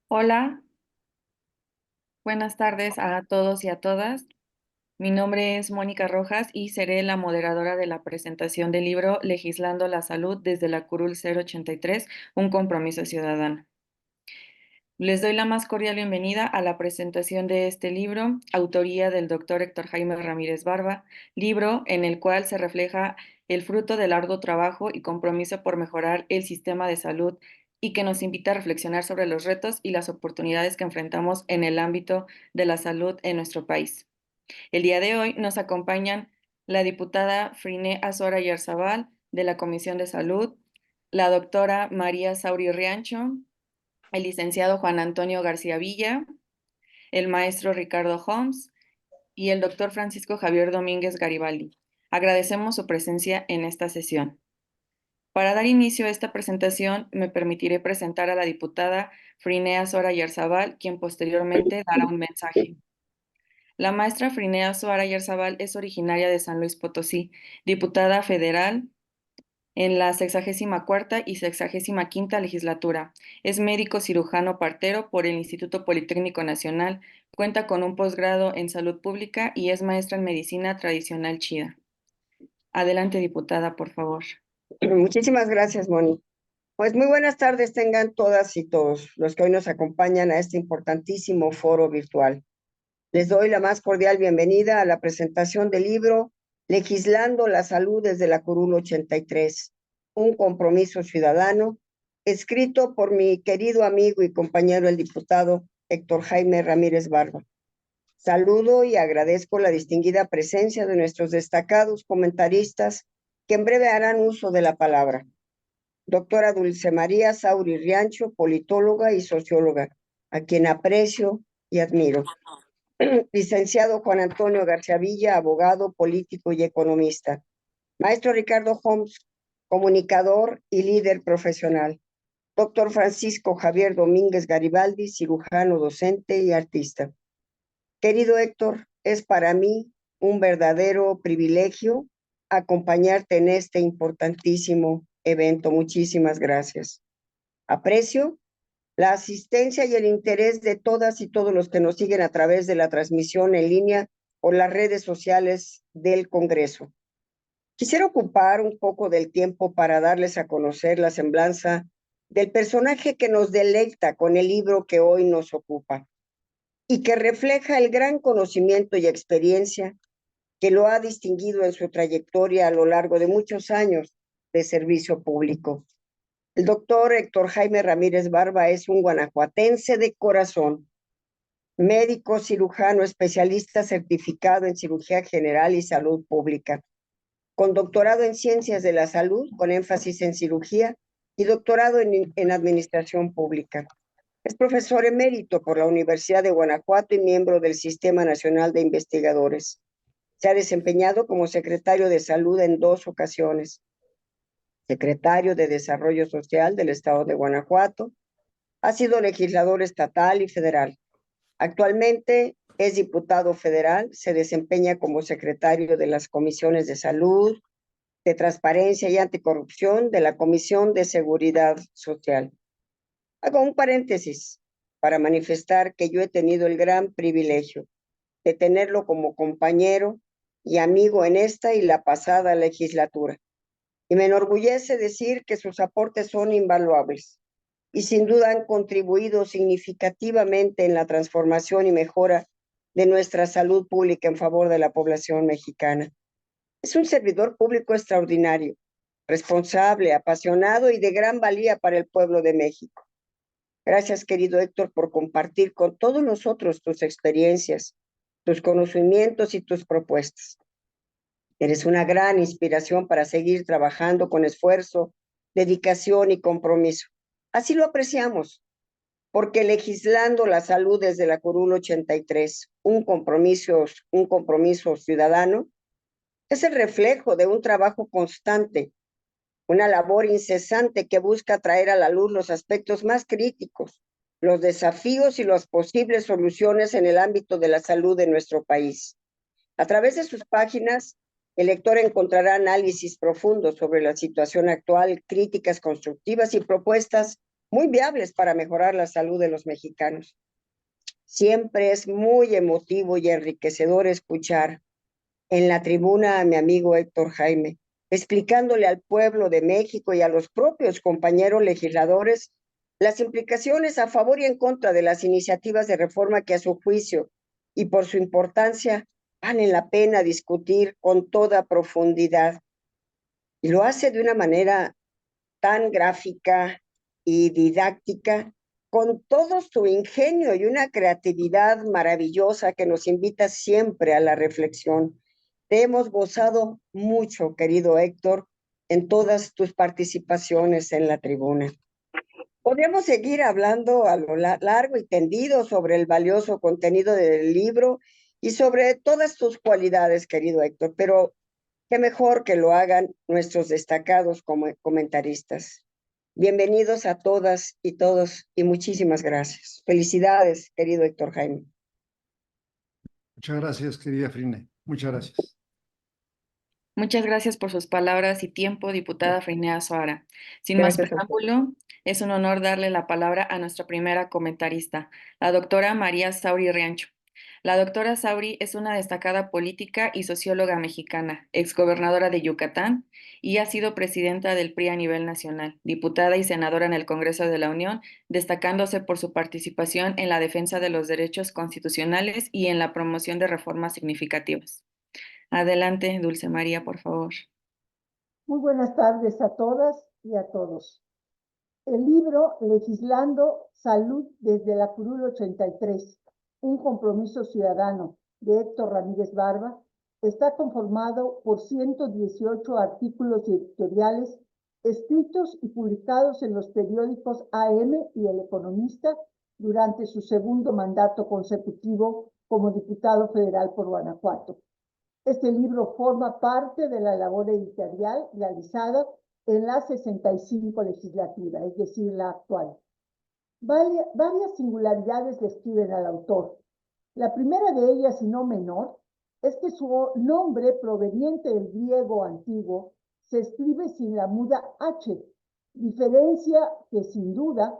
Hola, buenas tardes a todos y a todas. Mi nombre es Mónica Rojas y seré la moderadora de la presentación del libro Legislando la Salud desde la Curul 083, un compromiso ciudadano. Les doy la más cordial bienvenida a la presentación de este libro, autoría del doctor Héctor Jaime Ramírez Barba, libro en el cual se refleja el fruto del arduo trabajo y compromiso por mejorar el sistema de salud y que nos invita a reflexionar sobre los retos y las oportunidades que enfrentamos en el ámbito de la salud en nuestro país. El día de hoy nos acompañan la diputada Friné Azora Yarzabal de la Comisión de Salud, la doctora María Sauri Riancho, el licenciado Juan Antonio García Villa, el maestro Ricardo Holmes y el doctor Francisco Javier Domínguez Garibaldi. Agradecemos su presencia en esta sesión. Para dar inicio a esta presentación, me permitiré presentar a la diputada Frinea Sora Yarzabal, quien posteriormente dará un mensaje. La maestra Frinea Sora Yarzabal es originaria de San Luis Potosí, diputada federal en la 64ª y 65ª legislatura. Es médico cirujano partero por el Instituto Politécnico Nacional, cuenta con un posgrado en salud pública y es maestra en medicina tradicional china. Adelante, diputada, por favor. Muchísimas gracias, Moni. Pues muy buenas tardes tengan todas y todos los que hoy nos acompañan a este importantísimo foro virtual. Les doy la más cordial bienvenida a la presentación del libro Legislando la Salud desde la Curul 83, un compromiso ciudadano, escrito por mi querido amigo y compañero el diputado Héctor Jaime Ramírez Barba. Saludo y agradezco la distinguida presencia de nuestros destacados comentaristas que en breve harán uso de la palabra. Doctora Dulce María Sauri Riancho, politóloga y socióloga, a quien aprecio y admiro. Licenciado Juan Antonio García Villa, abogado, político y economista. Maestro Ricardo Holmes, comunicador y líder profesional. Doctor Francisco Javier Domínguez Garibaldi, cirujano, docente y artista. Querido Héctor, es para mí un verdadero privilegio acompañarte en este importantísimo evento. Muchísimas gracias. Aprecio la asistencia y el interés de todas y todos los que nos siguen a través de la transmisión en línea o las redes sociales del Congreso. Quisiera ocupar un poco del tiempo para darles a conocer la semblanza del personaje que nos deleita con el libro que hoy nos ocupa y que refleja el gran conocimiento y experiencia que lo ha distinguido en su trayectoria a lo largo de muchos años de servicio público. El doctor Héctor Jaime Ramírez Barba es un guanajuatense de corazón, médico cirujano especialista certificado en cirugía general y salud pública, con doctorado en ciencias de la salud, con énfasis en cirugía, y doctorado en administración pública. Es profesor emérito por la Universidad de Guanajuato y miembro del Sistema Nacional de Investigadores. Se ha desempeñado como secretario de Salud en 2 ocasiones, secretario de Desarrollo Social del Estado de Guanajuato, ha sido legislador estatal y federal. Actualmente es diputado federal, se desempeña como secretario de las comisiones de salud, de transparencia y anticorrupción de la Comisión de Seguridad Social. Hago un paréntesis para manifestar que yo he tenido el gran privilegio de tenerlo como compañero y amigo en esta y la pasada legislatura. Y me enorgullece decir que sus aportes son invaluables y sin duda han contribuido significativamente en la transformación y mejora de nuestra salud pública en favor de la población mexicana. Es un servidor público extraordinario, responsable, apasionado y de gran valía para el pueblo de México. Gracias, querido Héctor, por compartir con todos nosotros tus experiencias, tus conocimientos y tus propuestas. Eres una gran inspiración para seguir trabajando con esfuerzo, dedicación y compromiso. Así lo apreciamos, porque legislando la salud desde la Curul 83, un compromiso ciudadano, es el reflejo de un trabajo constante, una labor incesante que busca traer a la luz los aspectos más críticos, los desafíos y las posibles soluciones en el ámbito de la salud de nuestro país. A través de sus páginas, el lector encontrará análisis profundos sobre la situación actual, críticas constructivas y propuestas muy viables para mejorar la salud de los mexicanos. Siempre es muy emotivo y enriquecedor escuchar en la tribuna a mi amigo Héctor Jaime, explicándole al pueblo de México y a los propios compañeros legisladores las implicaciones a favor y en contra de las iniciativas de reforma que a su juicio y por su importancia valen la pena discutir con toda profundidad. Y lo hace de una manera tan gráfica y didáctica, con todo su ingenio y una creatividad maravillosa que nos invita siempre a la reflexión. Te hemos gozado mucho, querido Héctor, en todas tus participaciones en la tribuna. Podríamos seguir hablando a lo largo y tendido sobre el valioso contenido del libro y sobre todas tus cualidades, querido Héctor, pero qué mejor que lo hagan nuestros destacados como comentaristas. Bienvenidos a todas y todos y muchísimas gracias. Felicidades, querido Héctor Jaime. Muchas gracias, querida Frine. Muchas gracias. Muchas gracias por sus palabras y tiempo, diputada Freinea Suara. Sin más Gracias a todos. preámbulo, es un honor darle la palabra a nuestra primera comentarista, la doctora María Sauri Riancho. La doctora Sauri es una destacada política y socióloga mexicana, exgobernadora de Yucatán y ha sido presidenta del PRI a nivel nacional, diputada y senadora en el Congreso de la Unión, destacándose por su participación en la defensa de los derechos constitucionales y en la promoción de reformas significativas. Adelante, Dulce María, por favor. Muy buenas tardes a todas y a todos. El libro Legislando Salud desde la Curul 83, un compromiso ciudadano de Héctor Ramírez Barba, está conformado por 118 artículos editoriales escritos y publicados en los periódicos AM y El Economista durante su segundo mandato consecutivo como diputado federal por Guanajuato. Este libro forma parte de la labor editorial realizada en la 65 legislatura, es decir, la actual. Varias singularidades describen al autor. La primera de ellas, y no menor, es que su nombre proveniente del griego antiguo se escribe sin la muda H, diferencia que sin duda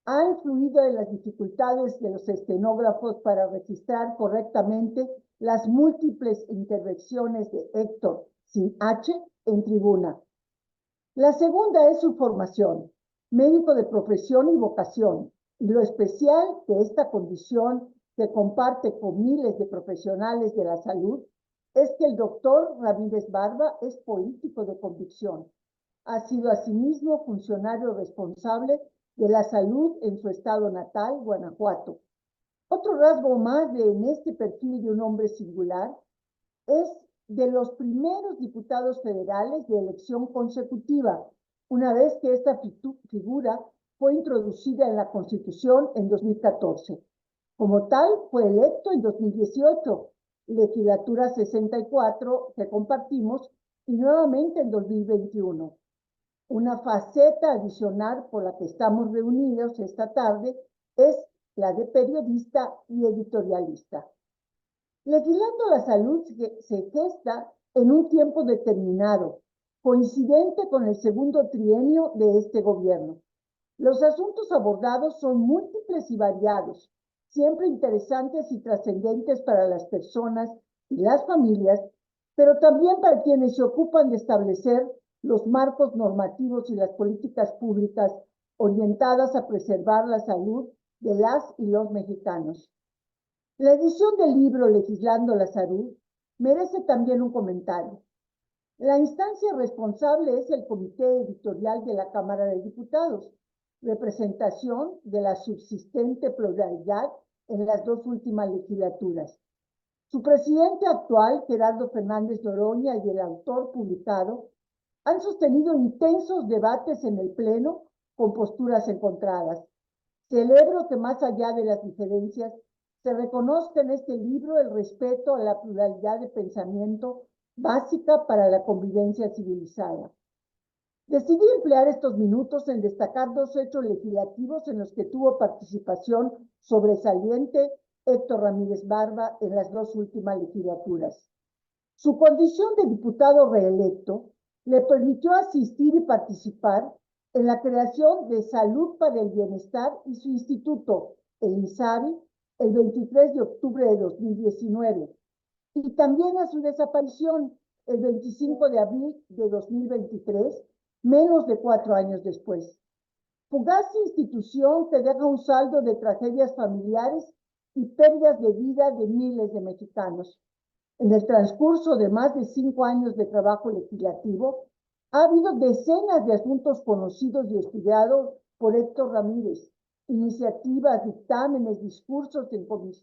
ha influido en las dificultades de los estenógrafos para registrar correctamente las múltiples intervenciones de Héctor sin H en tribuna. La segunda es su formación, médico de profesión y vocación, y lo especial de esta condición que comparte con miles de profesionales de la salud es que el doctor Ramírez Barba es político de convicción. Ha sido asimismo funcionario responsable de la salud en su estado natal, Guanajuato. Otro rasgo más en este perfil de un hombre singular es de los primeros diputados federales de elección consecutiva, una vez que esta figura fue introducida en la Constitución en 2014. Como tal, fue electo en 2018, legislatura 64 que compartimos, y nuevamente en 2021. Una faceta adicional por la que estamos reunidos esta tarde es la de periodista y editorialista. Legislando la salud se gesta en un tiempo determinado, coincidente con el segundo trienio de este gobierno. Los asuntos abordados son múltiples y variados, siempre interesantes y trascendentes para las personas y las familias, pero también para quienes se ocupan de establecer los marcos normativos y las políticas públicas orientadas a preservar la salud de las y los mexicanos. La edición del libro Legislando la Salud merece también un comentario. La instancia responsable es el Comité Editorial de la Cámara de Diputados, representación de la subsistente pluralidad en las dos últimas legislaturas. Su presidente actual, Gerardo Fernández Noroña, y el autor publicado han sostenido intensos debates en el Pleno con posturas encontradas. Celebro que más allá de las diferencias se reconozca en este libro el respeto a la pluralidad de pensamiento básica para la convivencia civilizada. Decidí emplear estos minutos en destacar dos hechos legislativos en los que tuvo participación sobresaliente Héctor Ramírez Barba en las dos últimas legislaturas. Su condición de diputado reelecto le permitió asistir y participar en la creación de Salud para el Bienestar y su instituto, el INSABI, el 23 de octubre de 2019, y también a su desaparición el 25 de abril de 2023, menos de 4 años después. Fugaz institución que deja un saldo de tragedias familiares y pérdidas de vida de miles de mexicanos. En el transcurso de más de 5 años de trabajo legislativo, ha habido decenas de asuntos conocidos y estudiados por Héctor Ramírez, iniciativas, dictámenes, discursos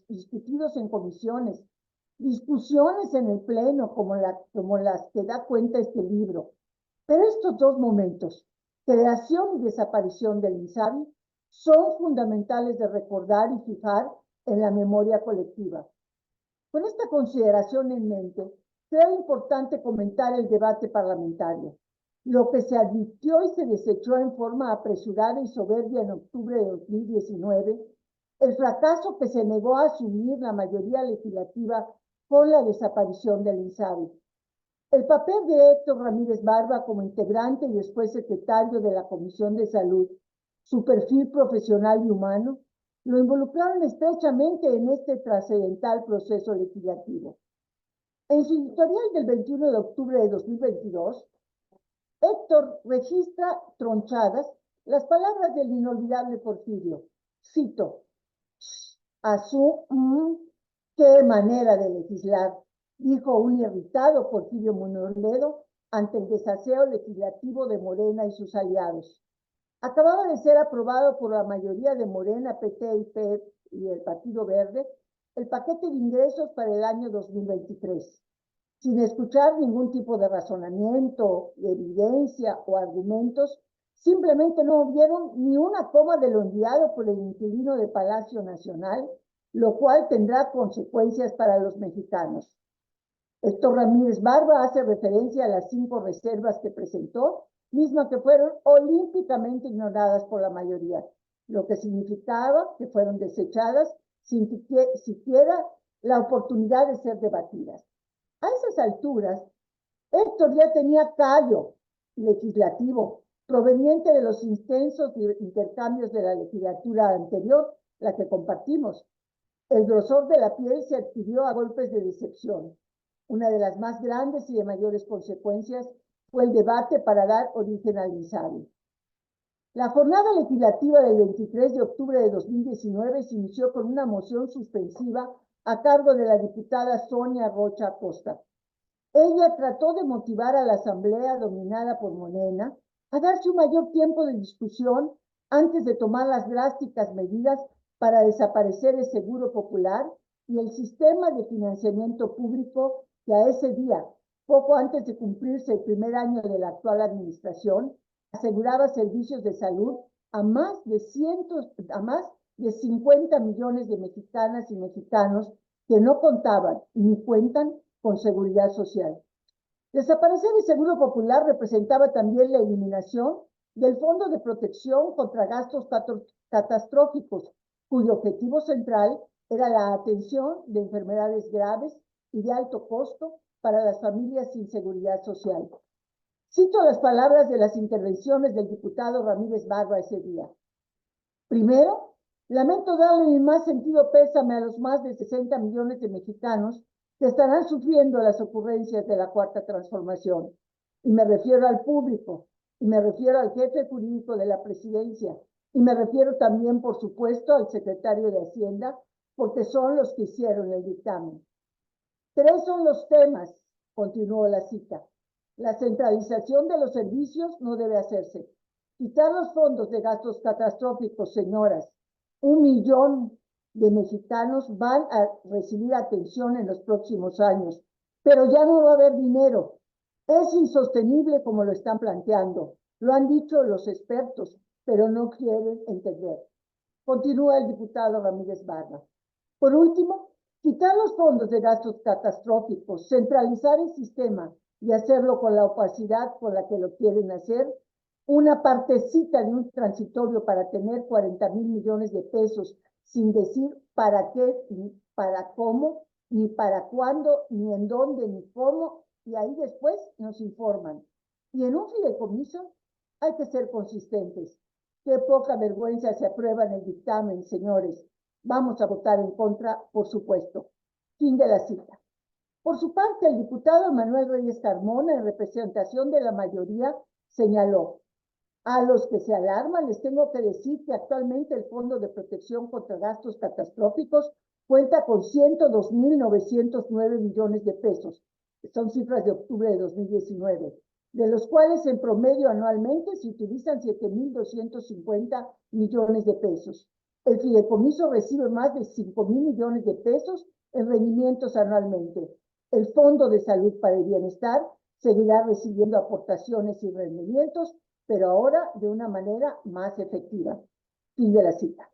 discutidos en comisiones, discusiones en el Pleno, como las que da cuenta este libro. Pero estos dos momentos, creación y desaparición del INSABI, son fundamentales de recordar y fijar en la memoria colectiva. Con esta consideración en mente, será importante comentar el debate parlamentario. Lo que se advirtió y se desechó en forma apresurada y soberbia en octubre de 2019, el fracaso que se negó a asumir la mayoría legislativa con la desaparición del INSABI. El papel de Héctor Ramírez Barba como integrante y después secretario de la Comisión de Salud, su perfil profesional y humano, lo involucraron estrechamente en este trascendental proceso legislativo. En su editorial del 21 de octubre de 2022, Héctor registra tronchadas las palabras del inolvidable Porfirio. Cito, qué manera de legislar, dijo un irritado Porfirio Muñoz Ledo ante el desaseo legislativo de Morena y sus aliados. Acababa de ser aprobado por la mayoría de Morena, PT y PET y el Partido Verde el paquete de ingresos para el año 2023, sin escuchar ningún tipo de razonamiento, de evidencia o argumentos. Simplemente no vieron ni una coma de lo enviado por el inquilino de Palacio Nacional, lo cual tendrá consecuencias para los mexicanos. Héctor Ramírez Barba hace referencia a las 5 reservas que presentó, mismas que fueron olímpicamente ignoradas por la mayoría, lo que significaba que fueron desechadas sin siquiera la oportunidad de ser debatidas. A esas alturas, Héctor ya tenía callo legislativo proveniente de los intensos intercambios de la legislatura anterior, la que compartimos. El grosor de la piel se adquirió a golpes de decepción. Una de las más grandes y de mayores consecuencias fue el debate para dar origen al INSABI. La jornada legislativa del 23 de octubre de 2019 se inició con una moción suspensiva a cargo de la diputada Sonia Rocha Acosta. Ella trató de motivar a la Asamblea dominada por Morena a darse un mayor tiempo de discusión antes de tomar las drásticas medidas para desaparecer el Seguro Popular y el sistema de financiamiento público que a ese día, poco antes de cumplirse el primer año de la actual administración, aseguraba servicios de salud a más de 50 millones de mexicanas y mexicanos que no contaban ni cuentan con seguridad social. Desaparecer el Seguro Popular representaba también la eliminación del Fondo de Protección contra Gastos Catastróficos, cuyo objetivo central era la atención de enfermedades graves y de alto costo para las familias sin seguridad social. Cito las palabras de las intervenciones del diputado Ramírez Barba ese día. Primero, lamento darle mi más sentido pésame a los más de 60 millones de mexicanos que estarán sufriendo las ocurrencias de la Cuarta Transformación. Y me refiero al público, y me refiero al jefe jurídico de la presidencia, y me refiero también, por supuesto, al secretario de Hacienda, porque son los que hicieron el dictamen. 3 son los temas, continuó la cita. La centralización de los servicios no debe hacerse. Quitar los fondos de gastos catastróficos, señoras. 1 millón de mexicanos van a recibir atención en los próximos años, pero ya no va a haber dinero. Es insostenible como lo están planteando. Lo han dicho los expertos, pero no quieren entender. Continúa el diputado Ramírez Barba. Por último, quitar los fondos de gastos catastróficos, centralizar el sistema y hacerlo con la opacidad con la que lo quieren hacer, una partecita de un transitorio para tener 40,000 millones de pesos, sin decir para qué, ni para cómo, ni para cuándo, ni en dónde, ni cómo, y ahí después nos informan. Y en un fideicomiso, Hay que ser consistentes. Qué poca vergüenza se aprueba en el dictamen, señores. Vamos a votar en contra, por supuesto. Fin de la cita. Por su parte, el diputado Manuel Reyes Carmona, en representación de la mayoría, señaló: a los que se alarman les tengo que decir que actualmente el Fondo de Protección contra Gastos Catastróficos cuenta con 102.909 millones de pesos. Son cifras de octubre de 2019, de los cuales en promedio anualmente se utilizan 7.250 millones de pesos. El fideicomiso recibe más de 5.000 millones de pesos en rendimientos anualmente. El Fondo de Salud para el Bienestar seguirá recibiendo aportaciones y rendimientos, pero ahora de una manera más efectiva. Fin de la cita.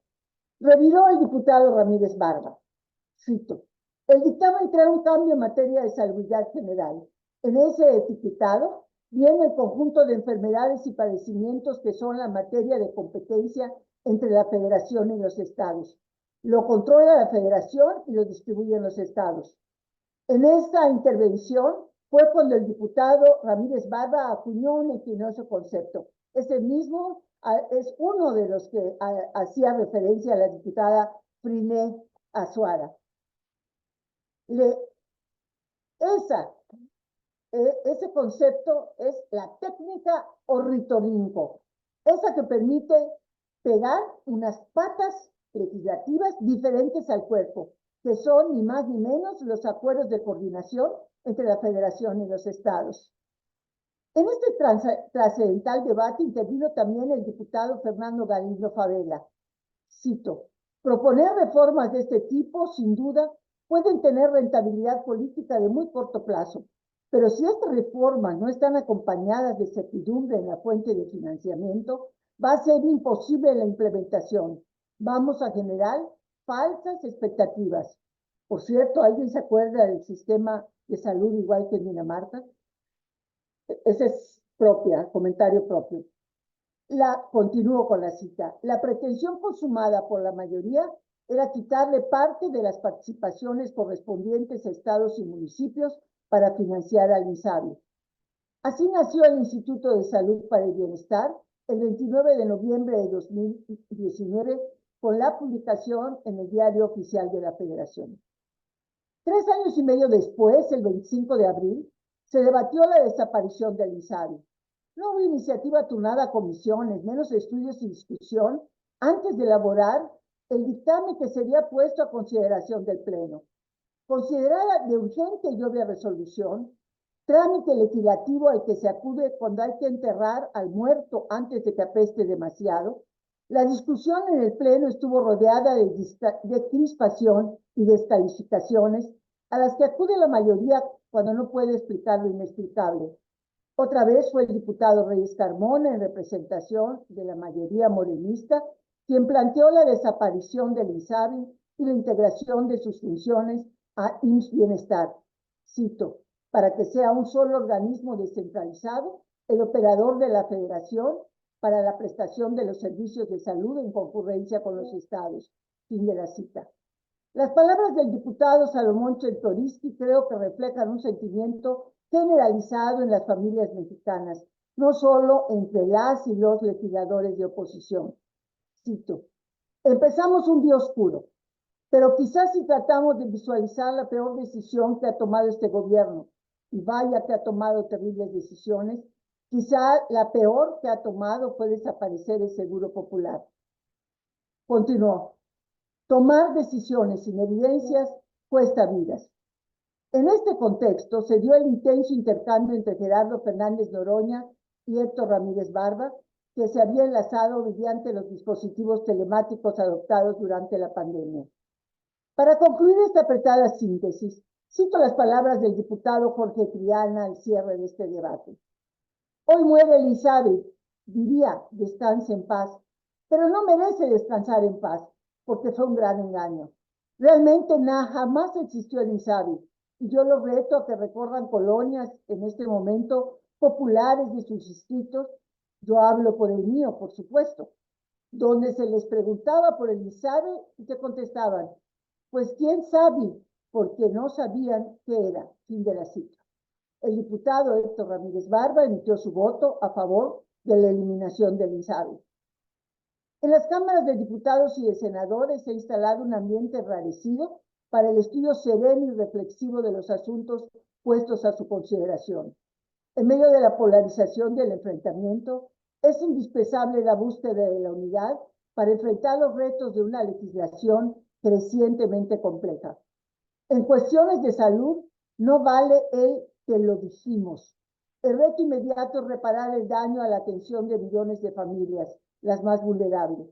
Reviró el diputado Ramírez Barba. Cito: el dictamen trae un cambio en materia de salubridad general. En ese etiquetado viene el conjunto de enfermedades y padecimientos que son la materia de competencia entre la Federación y los estados. Lo controla la Federación y lo distribuyen los estados. En esta intervención fue cuando el diputado Ramírez Barba acuñó un ingenioso concepto. Ese mismo es uno de los que hacía referencia a la diputada Frine Azuara. Ese concepto es la técnica ornitorrinco, esa que permite pegar unas patas legislativas diferentes al cuerpo, que son ni más ni menos los acuerdos de coordinación entre la Federación y los estados. En este trascendental debate intervino también el diputado Fernando Galindo Favela. Cito: proponer reformas de este tipo, sin duda, pueden tener rentabilidad política de muy corto plazo, pero si estas reformas no están acompañadas de certidumbre en la fuente de financiamiento, va a ser imposible la implementación. Vamos a generar falsas expectativas. Por cierto, ¿alguien se acuerda del sistema de salud igual que en Dinamarca? Ese es comentario propio. Continúo con la cita. La pretensión consumada por la mayoría era quitarle parte de las participaciones correspondientes a estados y municipios para financiar al INSABI. Así nació el Instituto de Salud para el Bienestar el 29 de noviembre de 2019 con la publicación en el Diario Oficial de la Federación. 3 años y medio después, el 25 de abril, se debatió la desaparición del INSABI. No hubo iniciativa turnada a comisiones, menos estudios y discusión antes de elaborar el dictamen que sería puesto a consideración del Pleno. Considerada de urgente y obvia resolución, trámite legislativo al que se acude cuando hay que enterrar al muerto antes de que apeste demasiado, la discusión en el Pleno estuvo rodeada de crispación y descalificaciones a las que acude la mayoría cuando no puede explicar lo inexplicable. Otra vez fue el diputado Reyes Carmona, en representación de la mayoría morenista, quien planteó la desaparición del INSABI y la integración de sus funciones a IMSS Bienestar. Cito: para que sea un solo organismo descentralizado, el operador de la Federación para la prestación de los servicios de salud en concurrencia con los estados. Fin de la cita. Las palabras del diputado Salomón Chertorivsky creo que reflejan un sentimiento generalizado en las familias mexicanas, no solo entre las y los legisladores de oposición. Cito: empezamos un día oscuro, pero quizás si tratamos de visualizar la peor decisión que ha tomado este gobierno, y vaya que ha tomado terribles decisiones, quizá la peor que ha tomado fue desaparecer el Seguro Popular. Continuó: tomar decisiones sin evidencias cuesta vidas. En este contexto se dio el intenso intercambio entre Gerardo Fernández Noroña y Héctor Ramírez Barba, que se había enlazado mediante los dispositivos telemáticos adoptados durante la pandemia. Para concluir esta apretada síntesis, cito las palabras del diputado Jorge Triana al cierre de este debate. Hoy muere Elizabeth, diría, descanse en paz, pero no merece descansar en paz, porque fue un gran engaño. Realmente jamás existió Elizabeth, y yo los reto a que recorran colonias en este momento populares de sus distritos, yo hablo por el mío, por supuesto, donde se les preguntaba por Elizabeth y que contestaban: pues quién sabe, porque no sabían qué era. Fin de la cita. El diputado Héctor Ramírez Barba emitió su voto a favor de la eliminación del INSABI. En las cámaras de diputados y de senadores se ha instalado un ambiente enrarecido para el estudio sereno y reflexivo de los asuntos puestos a su consideración. En medio de la polarización del enfrentamiento, es indispensable la búsqueda de la unidad para enfrentar los retos de una legislación crecientemente compleja. En cuestiones de salud, no vale el que lo dijimos. El reto inmediato es reparar el daño a la atención de millones de familias, las más vulnerables.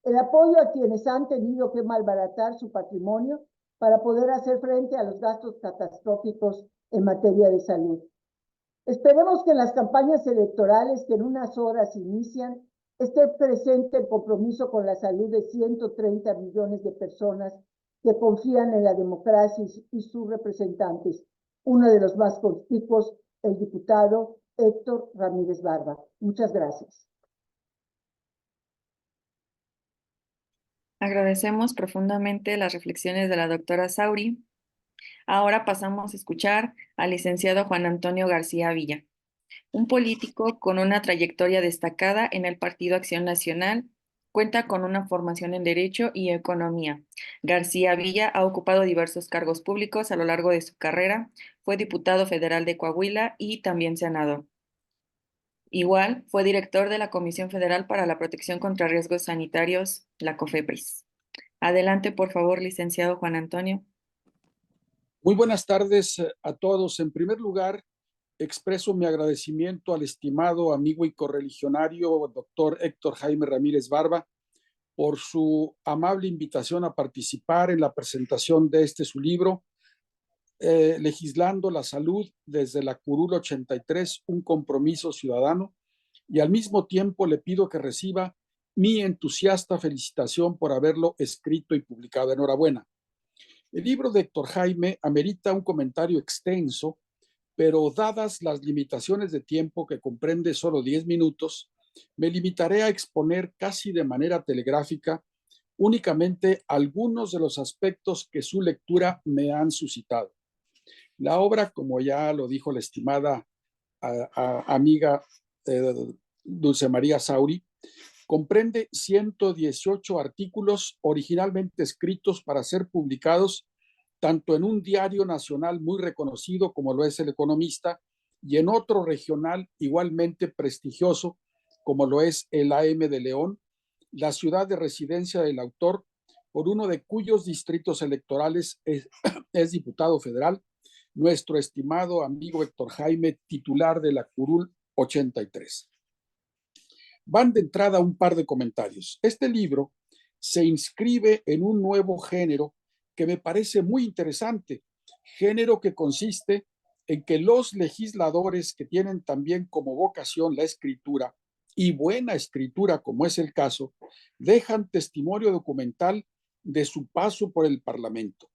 El apoyo a quienes han tenido que malbaratar su patrimonio para poder hacer frente a los gastos catastróficos en materia de salud. Esperemos que en las campañas electorales que en unas horas inician esté presente el compromiso con la salud de 130 millones de personas que confían en la democracia y sus representantes. Uno de los más conspicuos, el diputado Héctor Ramírez Barba. Muchas gracias. Agradecemos profundamente las reflexiones de la doctora Sauri. Ahora pasamos a escuchar al licenciado Juan Antonio García Villa, un político con una trayectoria destacada en el Partido Acción Nacional. Cuenta con una formación en Derecho y Economía. García Villa ha ocupado diversos cargos públicos a lo largo de su carrera. Fue diputado federal de Coahuila y también senador. Igual, fue director de la Comisión Federal para la Protección contra Riesgos Sanitarios, la COFEPRIS. Adelante, por favor, licenciado Juan Antonio. Muy buenas tardes a todos. En primer lugar, expreso mi agradecimiento al estimado amigo y correligionario doctor Héctor Jaime Ramírez Barba por su amable invitación a participar en la presentación de su libro, Legislando la Salud desde la Curul 83, un compromiso ciudadano, y al mismo tiempo le pido que reciba mi entusiasta felicitación por haberlo escrito y publicado. Enhorabuena. El libro de Héctor Jaime amerita un comentario extenso, pero dadas las limitaciones de tiempo que comprende solo 10 minutos, me limitaré a exponer casi de manera telegráfica únicamente algunos de los aspectos que su lectura me han suscitado. La obra, como ya lo dijo la estimada amiga Dulce María Sauri, comprende 118 artículos originalmente escritos para ser publicados tanto en un diario nacional muy reconocido como lo es El Economista y en otro regional igualmente prestigioso como lo es el AM de León, la ciudad de residencia del autor, por uno de cuyos distritos electorales es diputado federal, nuestro estimado amigo Héctor Jaime, titular de la Curul 83. Van de entrada un par de comentarios. Este libro se inscribe en un nuevo género que me parece muy interesante, género que consiste en que los legisladores que tienen también como vocación la escritura, y buena escritura como es el caso, dejan testimonio documental de su paso por el Parlamento.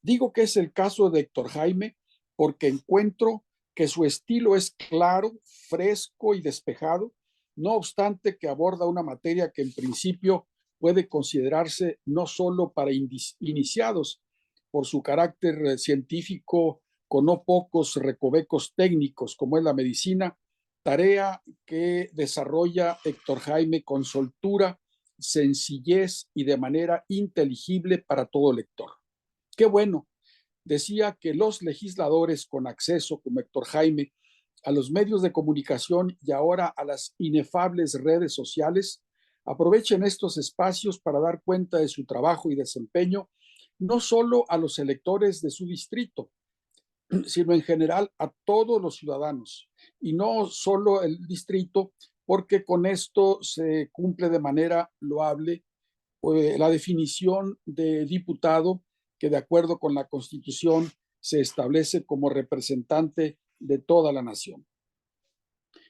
Digo que es el caso de Héctor Jaime porque encuentro que su estilo es claro, fresco y despejado, no obstante que aborda una materia que en principio puede considerarse no solo para iniciados por su carácter científico con no pocos recovecos técnicos como es la medicina, tarea que desarrolla Héctor Jaime con soltura, sencillez y de manera inteligible para todo lector. Qué bueno. Decía que los legisladores con acceso, como Héctor Jaime, a los medios de comunicación y ahora a las inefables redes sociales, aprovechen estos espacios para dar cuenta de su trabajo y desempeño, no solo a los electores de su distrito, sino en general a todos los ciudadanos, y no solo el distrito, porque con esto se cumple de manera loable la definición de diputado que de acuerdo con la Constitución se establece como representante de toda la nación.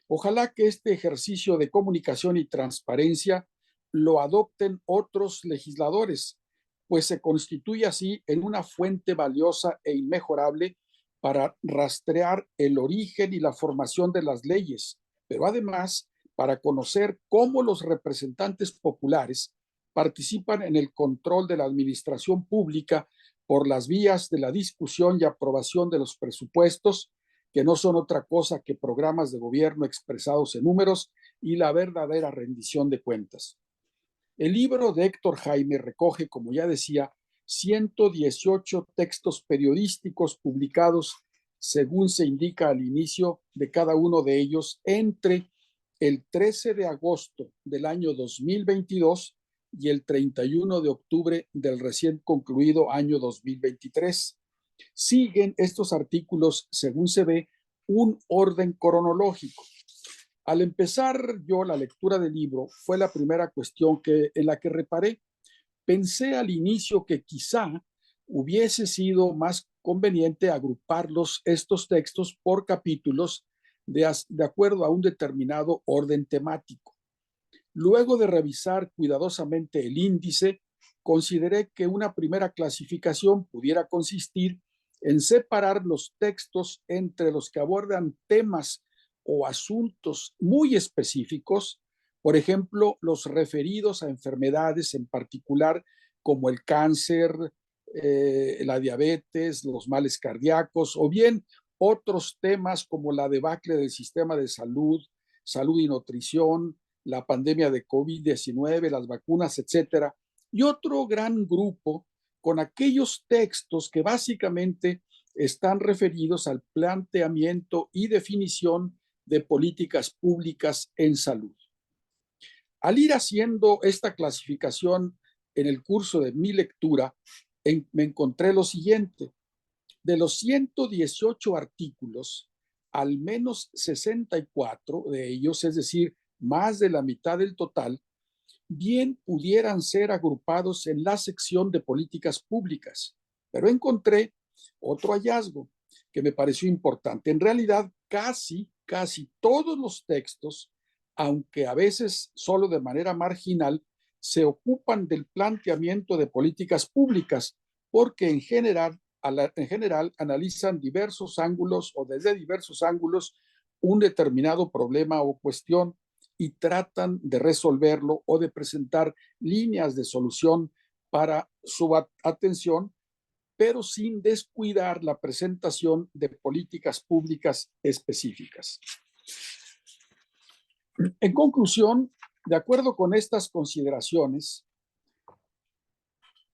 Ojalá que este ejercicio de comunicación y transparencia lo adopten otros legisladores, pues se constituye así en una fuente valiosa e inmejorable para rastrear el origen y la formación de las leyes, pero además para conocer cómo los representantes populares participan en el control de la administración pública por las vías de la discusión y aprobación de los presupuestos, que no son otra cosa que programas de gobierno expresados en números y la verdadera rendición de cuentas. El libro de Héctor Jaime recoge, como ya decía, 118 textos periodísticos publicados, según se indica al inicio de cada uno de ellos, entre el 13 de agosto del año 2022 y el 31 de octubre del recién concluido año 2023. Siguen estos artículos, según se ve, un orden cronológico. Al empezar yo la lectura del libro, fue la primera cuestión en la que reparé. Pensé al inicio que quizá hubiese sido más conveniente agruparlos, estos textos, por capítulos de acuerdo a un determinado orden temático. Luego de revisar cuidadosamente el índice, consideré que una primera clasificación pudiera consistir en separar los textos entre los que abordan temas o asuntos muy específicos, por ejemplo, los referidos a enfermedades en particular como el cáncer, la diabetes, los males cardíacos, o bien otros temas como la debacle del sistema de salud, salud y nutrición, la pandemia de COVID-19, las vacunas, etcétera, y otro gran grupo con aquellos textos que básicamente están referidos al planteamiento y definición de políticas públicas en salud. Al ir haciendo esta clasificación en el curso de mi lectura, me encontré lo siguiente. De los 118 artículos, al menos 64 de ellos, es decir, más de la mitad del total, bien pudieran ser agrupados en la sección de políticas públicas. Pero encontré otro hallazgo que me pareció importante. En realidad, casi todos los textos, aunque a veces solo de manera marginal, se ocupan del planteamiento de políticas públicas, porque en general analizan diversos ángulos o desde diversos ángulos un determinado problema o cuestión y tratan de resolverlo o de presentar líneas de solución para su atención, pero sin descuidar la presentación de políticas públicas específicas. En conclusión, de acuerdo con estas consideraciones,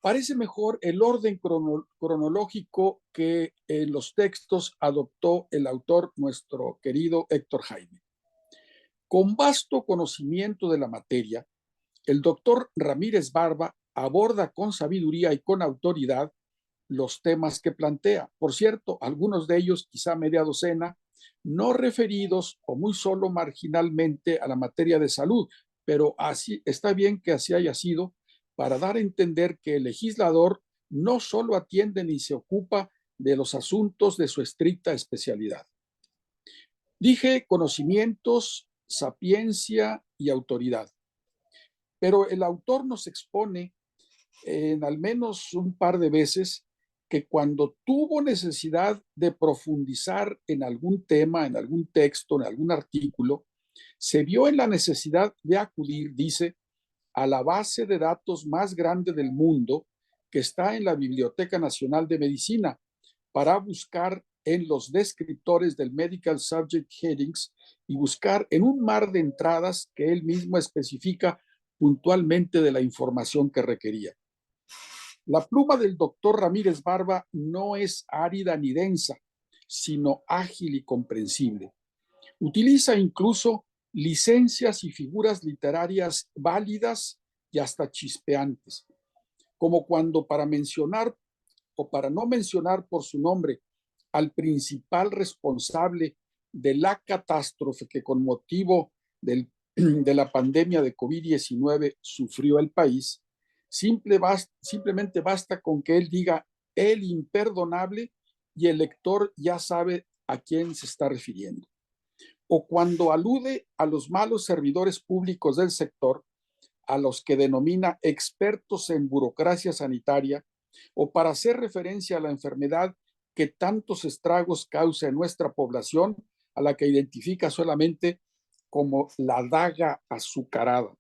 parece mejor el orden cronológico que en los textos adoptó el autor, nuestro querido Héctor Jaime. Con vasto conocimiento de la materia, el doctor Ramírez Barba aborda con sabiduría y con autoridad los temas que plantea. Por cierto, algunos de ellos, quizá media docena, no referidos o muy solo marginalmente a la materia de salud, pero así está bien que así haya sido, para dar a entender que el legislador no solo atiende ni se ocupa de los asuntos de su estricta especialidad. Dije conocimientos, sapiencia y autoridad, pero el autor nos expone en al menos un par de veces que cuando tuvo necesidad de profundizar en algún tema, en algún texto, en algún artículo, se vio en la necesidad de acudir, dice, a la base de datos más grande del mundo que está en la Biblioteca Nacional de Medicina para buscar en los descriptores del Medical Subject Headings y buscar en un mar de entradas que él mismo especifica puntualmente de la información que requería. La pluma del doctor Ramírez Barba no es árida ni densa, sino ágil y comprensible. Utiliza incluso licencias y figuras literarias válidas y hasta chispeantes, como cuando para mencionar o para no mencionar por su nombre al principal responsable de la catástrofe que con motivo de la pandemia de COVID-19 sufrió el país, simplemente basta con que él diga el imperdonable y el lector ya sabe a quién se está refiriendo. O cuando alude a los malos servidores públicos del sector, a los que denomina expertos en burocracia sanitaria, o para hacer referencia a la enfermedad que tantos estragos causa en nuestra población, a la que identifica solamente como la daga azucarada,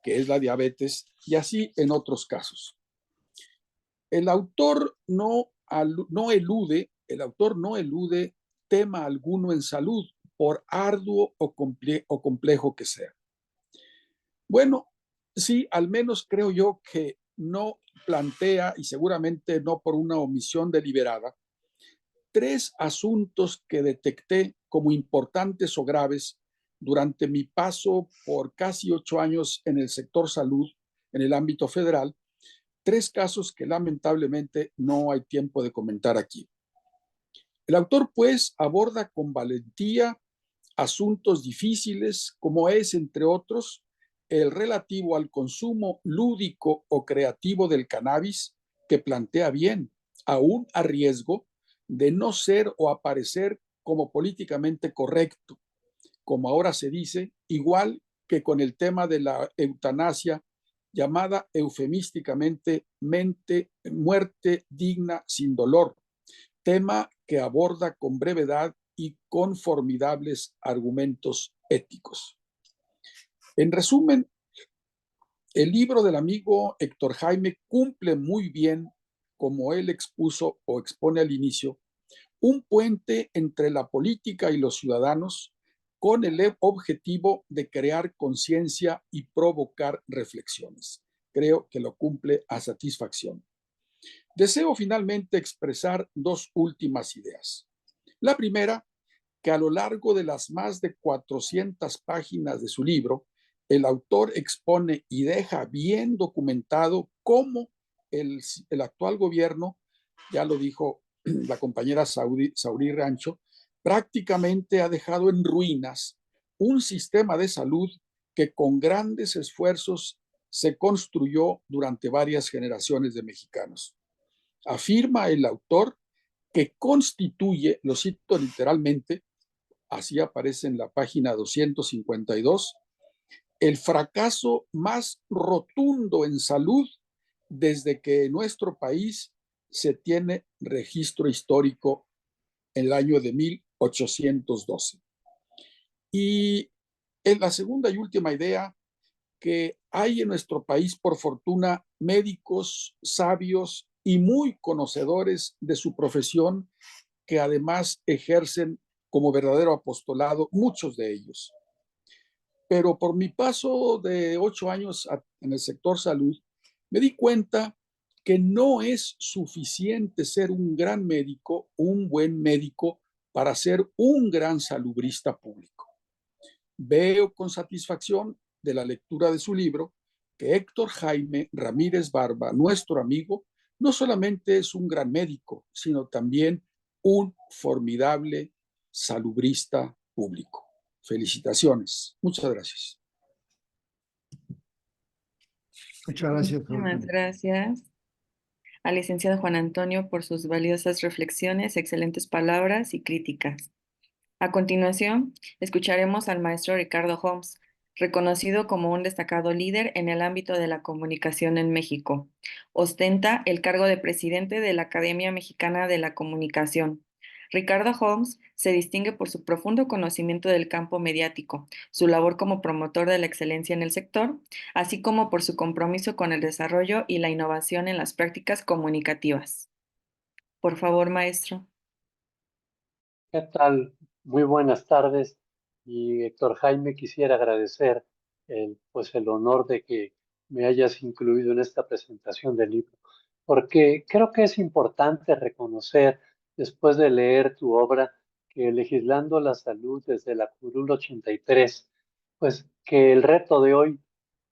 que es la diabetes, y así en otros casos. El autor no elude tema alguno en salud, por arduo o complejo que sea. Bueno, sí, al menos creo yo que no plantea, y seguramente no por una omisión deliberada, tres asuntos que detecté como importantes o graves durante mi paso por casi 8 años en el sector salud, en el ámbito federal, tres casos que lamentablemente no hay tiempo de comentar aquí. El autor, pues, aborda con valentía asuntos difíciles, como es, entre otros, el relativo al consumo lúdico o creativo del cannabis, que plantea bien, aún a riesgo de no ser o aparecer como políticamente correcto, como ahora se dice, igual que con el tema de la eutanasia, llamada eufemísticamente muerte digna sin dolor, tema que aborda con brevedad y con formidables argumentos éticos. En resumen, el libro del amigo Héctor Jaime cumple muy bien, como él expuso o expone al inicio, un puente entre la política y los ciudadanos con el objetivo de crear conciencia y provocar reflexiones. Creo que lo cumple a satisfacción. Deseo finalmente expresar dos últimas ideas. La primera, que a lo largo de las más de 400 páginas de su libro, el autor expone y deja bien documentado cómo el actual gobierno, ya lo dijo la compañera Saurí Rancho, prácticamente ha dejado en ruinas un sistema de salud que con grandes esfuerzos se construyó durante varias generaciones de mexicanos. Afirma el autor que constituye, lo cito literalmente, así aparece en la página 252, el fracaso más rotundo en salud desde que en nuestro país se tiene registro histórico en el año de 1812. Y en la segunda y última idea, que hay en nuestro país, por fortuna, médicos sabios y muy conocedores de su profesión, que además ejercen como verdadero apostolado, muchos de ellos. Pero por mi paso de 8 años en el sector salud, me di cuenta que no es suficiente ser un gran médico, un buen médico, para ser un gran salubrista público. Veo con satisfacción de la lectura de su libro que Héctor Jaime Ramírez Barba, nuestro amigo, no solamente es un gran médico, sino también un formidable salubrista público. Felicitaciones. Muchas gracias. Muchas gracias, Muchísimas Jorge. gracias al licenciado Juan Antonio por sus valiosas reflexiones, excelentes palabras y críticas. A continuación, escucharemos al maestro Ricardo Homs, reconocido como un destacado líder en el ámbito de la comunicación en México. Ostenta el cargo de presidente de la Academia Mexicana de la Comunicación. Ricardo Homs se distingue por su profundo conocimiento del campo mediático, su labor como promotor de la excelencia en el sector, así como por su compromiso con el desarrollo y la innovación en las prácticas comunicativas. Por favor, maestro. ¿Qué tal? Muy buenas tardes. Y Héctor Jaime, quisiera agradecer el honor de que me hayas incluido en esta presentación del libro, porque creo que es importante reconocer, después de leer tu obra, que Legislando la Salud desde la Curul 83, pues que el reto de hoy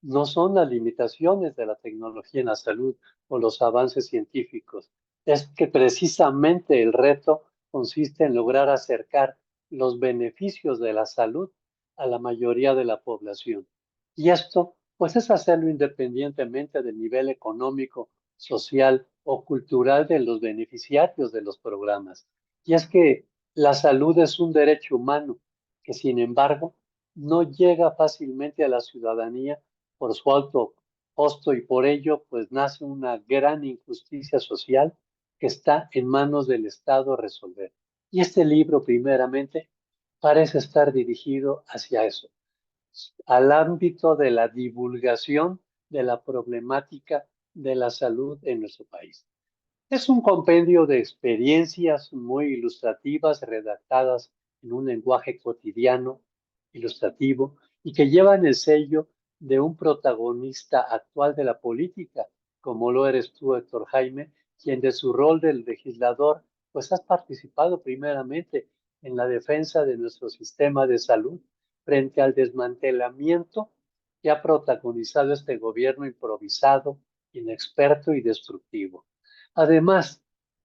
no son las limitaciones de la tecnología en la salud o los avances científicos, es que precisamente el reto consiste en lograr acercar los beneficios de la salud a la mayoría de la población. Y esto, pues, es hacerlo independientemente del nivel económico, social o cultural de los beneficiarios de los programas. Y es que la salud es un derecho humano que, sin embargo, no llega fácilmente a la ciudadanía por su alto costo y por ello, pues, nace una gran injusticia social que está en manos del Estado resolver. Y este libro, primeramente, parece estar dirigido hacia eso, al ámbito de la divulgación de la problemática de la salud en nuestro país. Es un compendio de experiencias muy ilustrativas, redactadas en un lenguaje cotidiano, ilustrativo, y que llevan el sello de un protagonista actual de la política, como lo eres tú, Héctor Jaime, quien de su rol del legislador, pues has participado primeramente en la defensa de nuestro sistema de salud frente al desmantelamiento que ha protagonizado este gobierno improvisado, inexperto y destructivo. Además,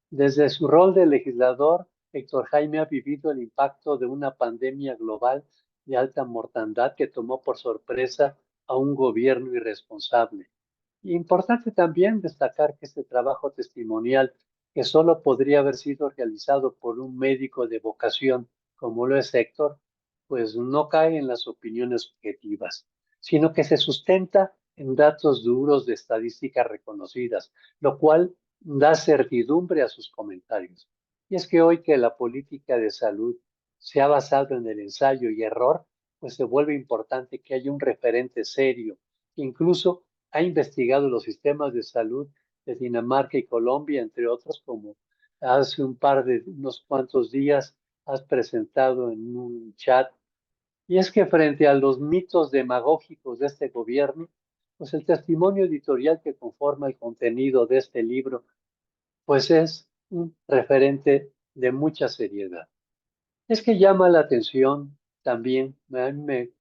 desde su rol de legislador, Héctor Jaime ha vivido el impacto de una pandemia global de alta mortandad que tomó por sorpresa a un gobierno irresponsable. Importante también destacar que este trabajo testimonial, que solo podría haber sido realizado por un médico de vocación como lo es Héctor, pues no cae en las opiniones subjetivas, sino que se sustenta en datos duros de estadísticas reconocidas, lo cual da certidumbre a sus comentarios. Y es que hoy que la política de salud se ha basado en el ensayo y error, pues se vuelve importante que haya un referente serio, que incluso ha investigado los sistemas de salud de Dinamarca y Colombia, entre otros, como hace unos cuantos días has presentado en un chat. Y es que frente a los mitos demagógicos de este gobierno, pues el testimonio editorial que conforma el contenido de este libro, pues es un referente de mucha seriedad. Es que llama la atención también, a mí me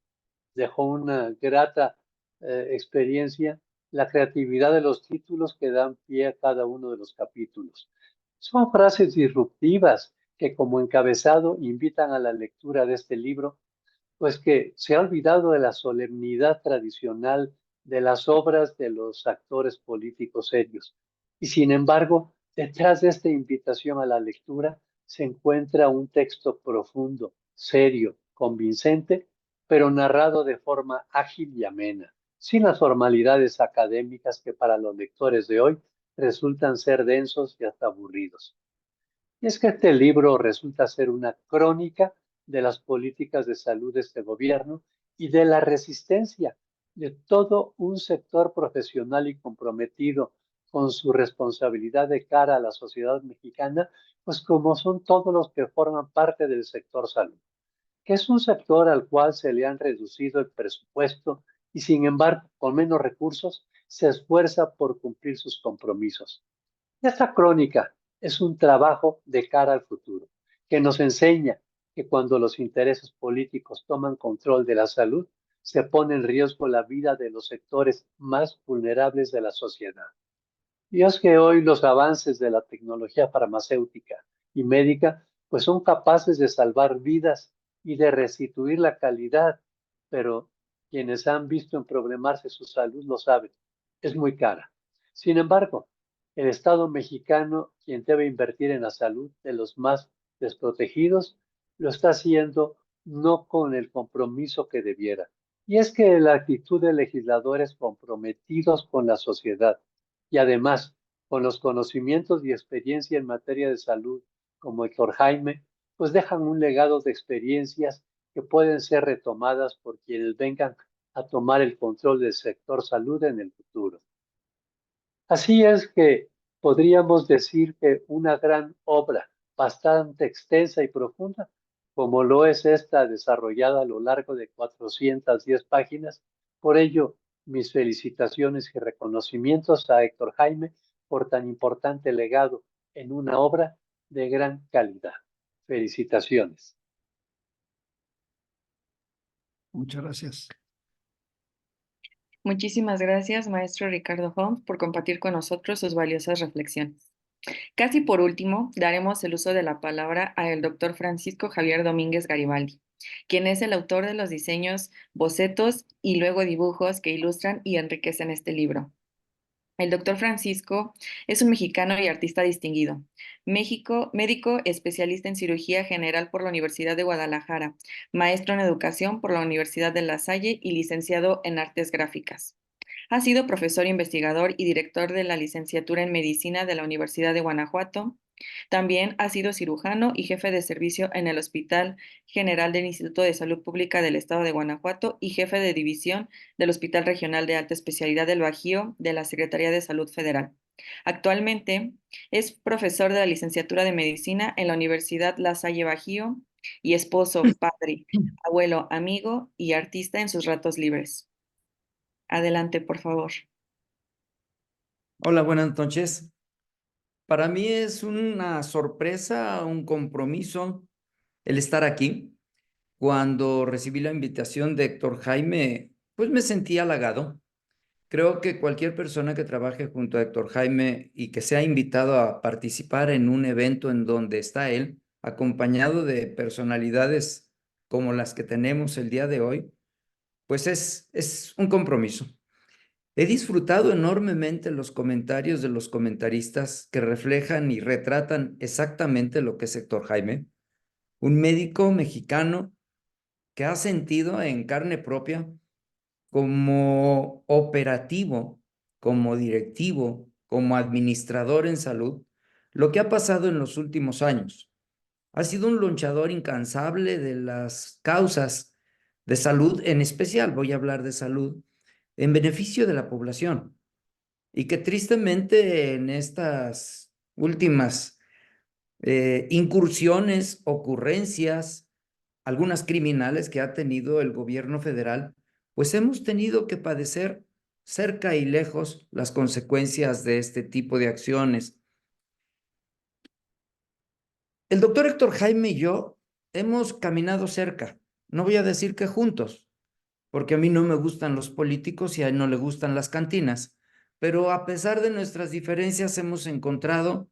dejó una grata experiencia, la creatividad de los títulos que dan pie a cada uno de los capítulos. Son frases disruptivas que como encabezado invitan a la lectura de este libro, pues que se ha olvidado de la solemnidad tradicional de las obras de los actores políticos serios. Y sin embargo, detrás de esta invitación a la lectura se encuentra un texto profundo, serio, convincente, pero narrado de forma ágil y amena, sin las formalidades académicas que para los lectores de hoy resultan ser densos y hasta aburridos. Y es que este libro resulta ser una crónica de las políticas de salud de este gobierno y de la resistencia de todo un sector profesional y comprometido con su responsabilidad de cara a la sociedad mexicana, pues como son todos los que forman parte del sector salud, que es un sector al cual se le han reducido el presupuesto y sin embargo, con menos recursos, se esfuerza por cumplir sus compromisos. Esta crónica es un trabajo de cara al futuro, que nos enseña que cuando los intereses políticos toman control de la salud, se pone en riesgo la vida de los sectores más vulnerables de la sociedad. Y es que hoy los avances de la tecnología farmacéutica y médica pues son capaces de salvar vidas y de restituir la calidad, pero quienes han visto en problemarse su salud lo saben, es muy cara. Sin embargo, el Estado mexicano, quien debe invertir en la salud de los más desprotegidos, lo está haciendo no con el compromiso que debiera. Y es que la actitud de legisladores comprometidos con la sociedad y además con los conocimientos y experiencia en materia de salud como Héctor Jaime, pues dejan un legado de experiencias que pueden ser retomadas por quienes vengan a tomar el control del sector salud en el futuro. Así es que podríamos decir que una gran obra, bastante extensa y profunda, como lo es esta desarrollada a lo largo de 410 páginas. Por ello, mis felicitaciones y reconocimientos a Héctor Jaime por tan importante legado en una obra de gran calidad. Felicitaciones. Muchas gracias. Muchísimas gracias, maestro Ricardo Holmes, por compartir con nosotros sus valiosas reflexiones. Casi por último, daremos el uso de la palabra al doctor Francisco Javier Domínguez Garibaldi, quien es el autor de los diseños, bocetos y luego dibujos que ilustran y enriquecen este libro. El doctor Francisco es un mexicano y artista distinguido, médico especialista en cirugía general por la Universidad de Guadalajara, maestro en educación por la Universidad de La Salle y licenciado en artes gráficas. Ha sido profesor investigador y director de la licenciatura en medicina de la Universidad de Guanajuato. También ha sido cirujano y jefe de servicio en el Hospital General del Instituto de Salud Pública del Estado de Guanajuato y jefe de división del Hospital Regional de Alta Especialidad del Bajío de la Secretaría de Salud Federal. Actualmente es profesor de la licenciatura de medicina en la Universidad La Salle Bajío y esposo, padre, abuelo, amigo y artista en sus ratos libres. Adelante, por favor. Hola, buenas noches. Para mí es una sorpresa, un compromiso el estar aquí. Cuando recibí la invitación de Héctor Jaime, pues me sentí halagado. Creo que cualquier persona que trabaje junto a Héctor Jaime y que sea invitado a participar en un evento en donde está él, acompañado de personalidades como las que tenemos el día de hoy, pues es un compromiso. He disfrutado enormemente los comentarios de los comentaristas que reflejan y retratan exactamente lo que es Héctor Jaime, un médico mexicano que ha sentido en carne propia como operativo, como directivo, como administrador en salud, lo que ha pasado en los últimos años. Ha sido un luchador incansable de las causas de salud, en especial voy a hablar de salud, en beneficio de la población. Y que tristemente en estas últimas incursiones, ocurrencias, algunas criminales que ha tenido el gobierno federal, pues hemos tenido que padecer cerca y lejos las consecuencias de este tipo de acciones. El doctor Héctor Jaime y yo hemos caminado cerca, no voy a decir que juntos, porque a mí no me gustan los políticos y a él no le gustan las cantinas, pero a pesar de nuestras diferencias hemos encontrado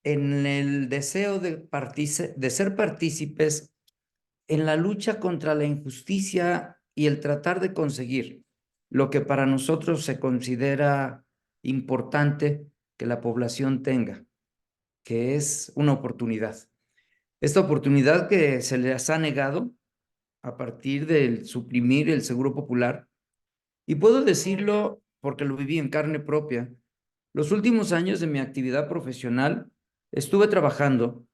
en el deseo de ser partícipes en la lucha contra la injusticia y el tratar de conseguir lo que para nosotros se considera importante que la población tenga, que es una oportunidad. Esta oportunidad que se les ha negado a partir del suprimir el Seguro Popular, y puedo decirlo porque lo viví en carne propia. Los últimos años de mi actividad profesional estuve trabajando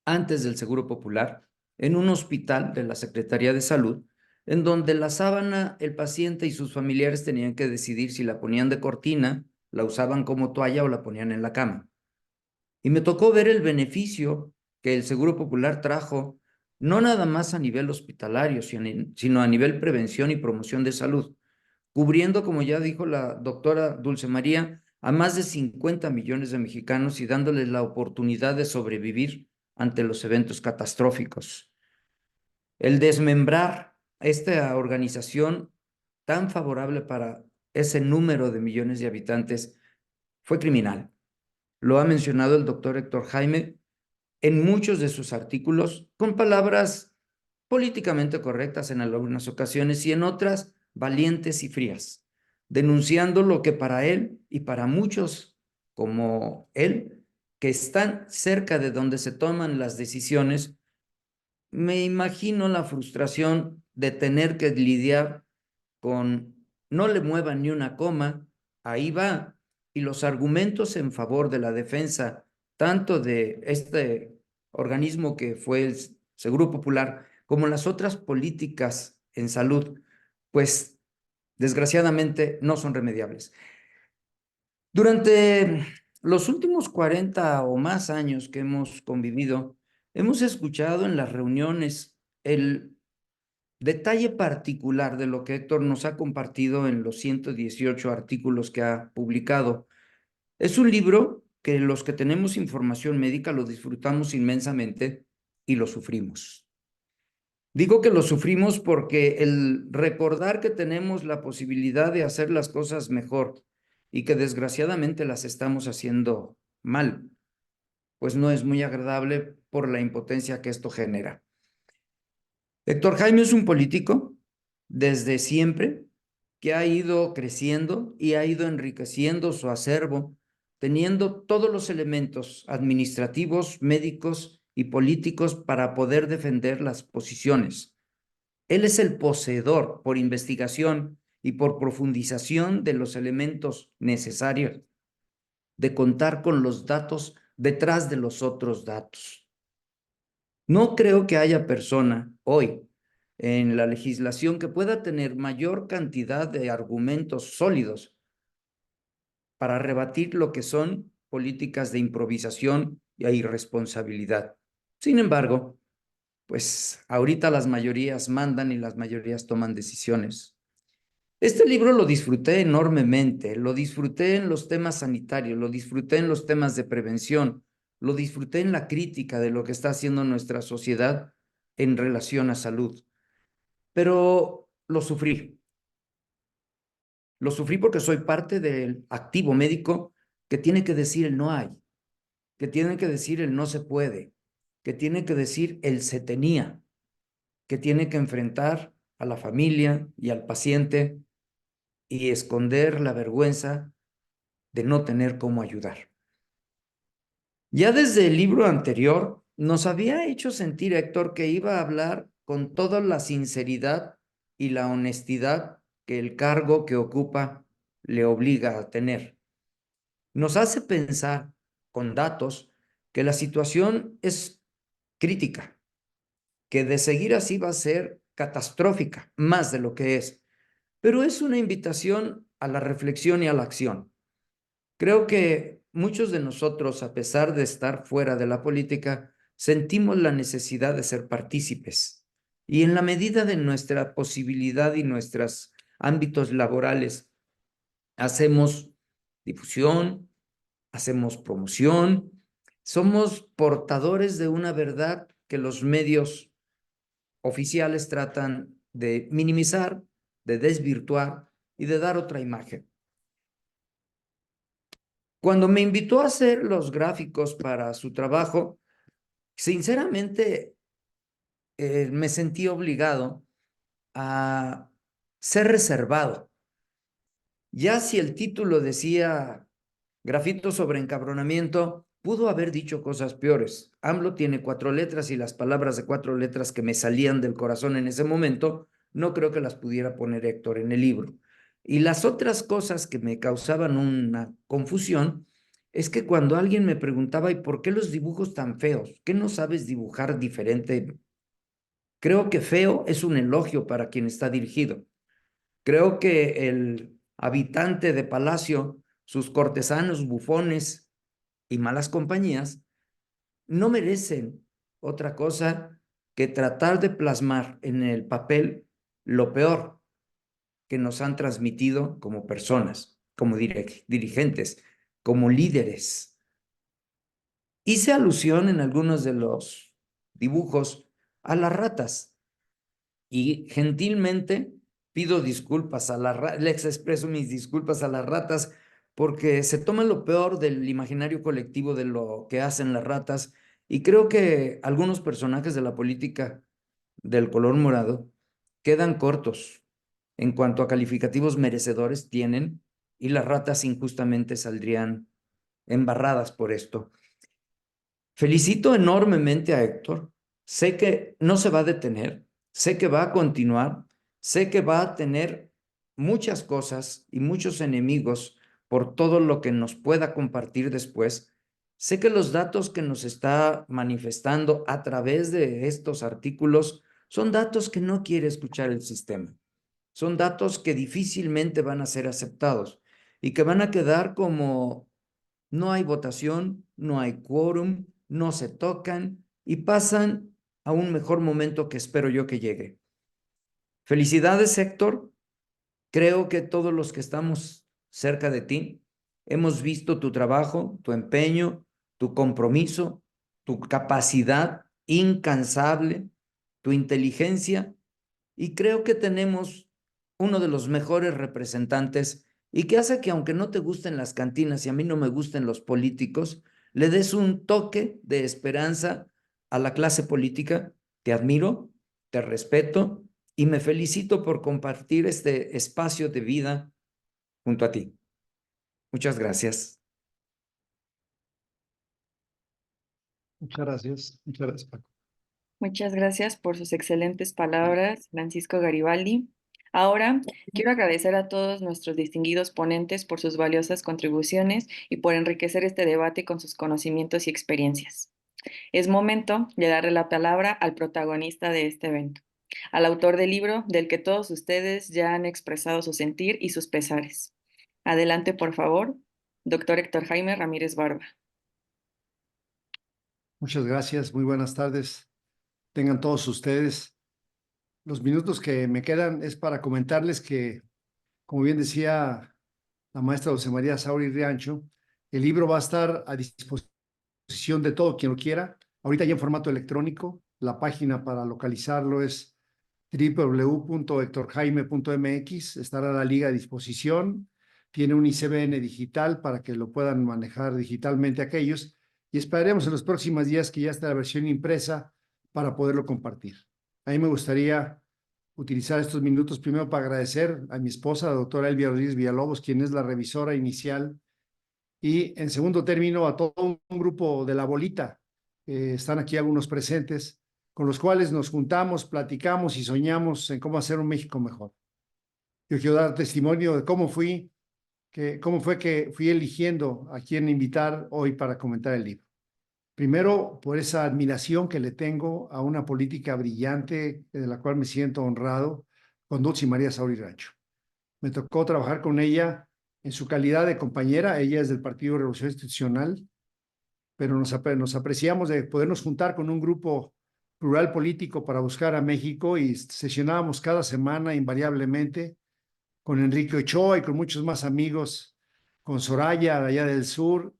antes del Seguro Popular en un hospital de la Secretaría de Salud, en donde la sábana, el paciente y sus familiares tenían que decidir si la ponían de cortina, la usaban como toalla o la ponían en la cama. Y me tocó ver el beneficio que el Seguro Popular trajo, no nada más a nivel hospitalario, sino a nivel prevención y promoción de salud, cubriendo, como ya dijo la doctora Dulce María, a más de 50 millones de mexicanos y dándoles la oportunidad de sobrevivir ante los eventos catastróficos. El desmembrar esta organización tan favorable para ese número de millones de habitantes fue criminal. Lo ha mencionado el doctor Héctor Jaime en muchos de sus artículos con palabras políticamente correctas en algunas ocasiones y en otras valientes y frías, denunciando lo que para él y para muchos como él, que están cerca de donde se toman las decisiones, me imagino la frustración de tener que lidiar con no le muevan ni una coma, ahí va, y los argumentos en favor de la defensa, tanto de este organismo que fue el Seguro Popular, como las otras políticas en salud, pues desgraciadamente no son remediables. Durante los últimos 40 o más años que hemos convivido, hemos escuchado en las reuniones el detalle particular de lo que Héctor nos ha compartido en los 118 artículos que ha publicado. Es un libro que los que tenemos información médica lo disfrutamos inmensamente y lo sufrimos. Digo que lo sufrimos porque el recordar que tenemos la posibilidad de hacer las cosas mejor y que desgraciadamente las estamos haciendo mal, pues no es muy agradable por la impotencia que esto genera. Héctor Jaime es un político desde siempre que ha ido creciendo y ha ido enriqueciendo su acervo, teniendo todos los elementos administrativos, médicos y políticos para poder defender las posiciones. Él es el poseedor por investigación y por profundización de los elementos necesarios de contar con los datos detrás de los otros datos. No creo que haya persona hoy en la legislación que pueda tener mayor cantidad de argumentos sólidos para rebatir lo que son políticas de improvisación e irresponsabilidad. Sin embargo, pues ahorita las mayorías mandan y las mayorías toman decisiones. Este libro lo disfruté enormemente, lo disfruté en los temas sanitarios, lo disfruté en los temas de prevención, lo disfruté en la crítica de lo que está haciendo nuestra sociedad en relación a salud, pero lo sufrí. Lo sufrí porque soy parte del activo médico que tiene que decir el no hay, que tiene que decir el no se puede, que tiene que decir el se tenía, que tiene que enfrentar a la familia y al paciente y esconder la vergüenza de no tener cómo ayudar. Ya desde el libro anterior nos había hecho sentir, Héctor, que iba a hablar con toda la sinceridad y la honestidad que el cargo que ocupa le obliga a tener. Nos hace pensar con datos que la situación es crítica, que de seguir así va a ser catastrófica, más de lo que es, pero es una invitación a la reflexión y a la acción. Creo que muchos de nosotros, a pesar de estar fuera de la política, sentimos la necesidad de ser partícipes. Y en la medida de nuestra posibilidad y nuestros ámbitos laborales, hacemos difusión, hacemos promoción, somos portadores de una verdad que los medios oficiales tratan de minimizar, de desvirtuar y de dar otra imagen. Cuando me invitó a hacer los gráficos para su trabajo, sinceramente me sentí obligado a ser reservado. Ya si el título decía grafito sobre encabronamiento, pudo haber dicho cosas peores. AMLO tiene 4 letras y las palabras de 4 letras que me salían del corazón en ese momento, no creo que las pudiera poner Héctor en el libro. Y las otras cosas que me causaban una confusión es que cuando alguien me preguntaba, ¿y por qué los dibujos tan feos? ¿Qué no sabes dibujar diferente? Creo que feo es un elogio para quien está dirigido. Creo que el habitante de palacio, sus cortesanos, bufones y malas compañías, no merecen otra cosa que tratar de plasmar en el papel lo peor que nos han transmitido como personas, como dirigentes, como líderes. Hice alusión en algunos de los dibujos a las ratas y gentilmente pido disculpas a las ratas, les expreso mis disculpas a las ratas porque se toma lo peor del imaginario colectivo de lo que hacen las ratas y creo que algunos personajes de la política del color morado quedan cortos en cuanto a calificativos merecedores tienen y las ratas injustamente saldrían embarradas por esto. Felicito enormemente a Héctor. Sé que no se va a detener, sé que va a continuar, sé que va a tener muchas cosas y muchos enemigos por todo lo que nos pueda compartir después. Sé que los datos que nos está manifestando a través de estos artículos son datos que no quiere escuchar el sistema. Son datos que difícilmente van a ser aceptados y que van a quedar como no hay votación, no hay quórum, no se tocan y pasan a un mejor momento que espero yo que llegue. Felicidades, Héctor. Creo que todos los que estamos cerca de ti hemos visto tu trabajo, tu empeño, tu compromiso, tu capacidad incansable, tu inteligencia y creo que tenemos uno de los mejores representantes y que hace que aunque no te gusten las cantinas y a mí no me gusten los políticos, le des un toque de esperanza a la clase política. Te admiro, te respeto y me felicito por compartir este espacio de vida junto a ti. Muchas gracias. Muchas gracias, Paco. Muchas gracias por sus excelentes palabras, Francisco Garibaldi. Ahora, quiero agradecer a todos nuestros distinguidos ponentes por sus valiosas contribuciones y por enriquecer este debate con sus conocimientos y experiencias. Es momento de darle la palabra al protagonista de este evento, al autor del libro del que todos ustedes ya han expresado su sentir y sus pesares. Adelante, por favor, doctor Héctor Jaime Ramírez Barba. Muchas gracias, muy buenas tardes. Tengan todos ustedes. Los minutos que me quedan es para comentarles que como bien decía la maestra Dulce María Sauri Riancho, el libro va a estar a disposición de todo quien lo quiera. Ahorita ya en formato electrónico, la página para localizarlo es www.hectorjaime.mx, estará la liga a disposición, tiene un ICBN digital para que lo puedan manejar digitalmente aquellos, y esperaremos en los próximos días que ya esté la versión impresa para poderlo compartir. A mí me gustaría utilizar estos minutos primero para agradecer a mi esposa, la doctora Elvia Rodríguez Villalobos, quien es la revisora inicial, y en segundo término a todo un grupo de la bolita, están aquí algunos presentes, con los cuales nos juntamos, platicamos y soñamos en cómo hacer un México mejor. Yo quiero dar testimonio de cómo fue que fui eligiendo a quién invitar hoy para comentar el libro. Primero, por esa admiración que le tengo a una política brillante de la cual me siento honrado, con Dulce María Sauri Rancho. Me tocó trabajar con ella en su calidad de compañera. Ella es del Partido Revolución Institucional, pero nos apreciamos de podernos juntar con un grupo plural político para buscar a México, y sesionábamos cada semana invariablemente con Enrique Ochoa y con muchos más amigos, con Soraya allá del sur.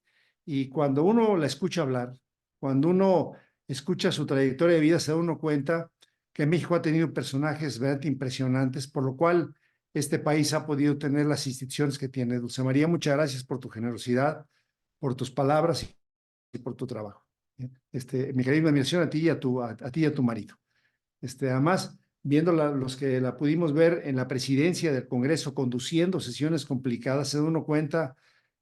Y cuando uno la escucha hablar, cuando uno escucha su trayectoria de vida, se da uno cuenta que México ha tenido personajes verdaderamente impresionantes, por lo cual este país ha podido tener las instituciones que tiene. Dulce María, muchas gracias por tu generosidad, por tus palabras y por tu trabajo. Mi querida admiración a ti y a ti y a tu marido. Además, viendo los que la pudimos ver en la presidencia del Congreso conduciendo sesiones complicadas, se da uno cuenta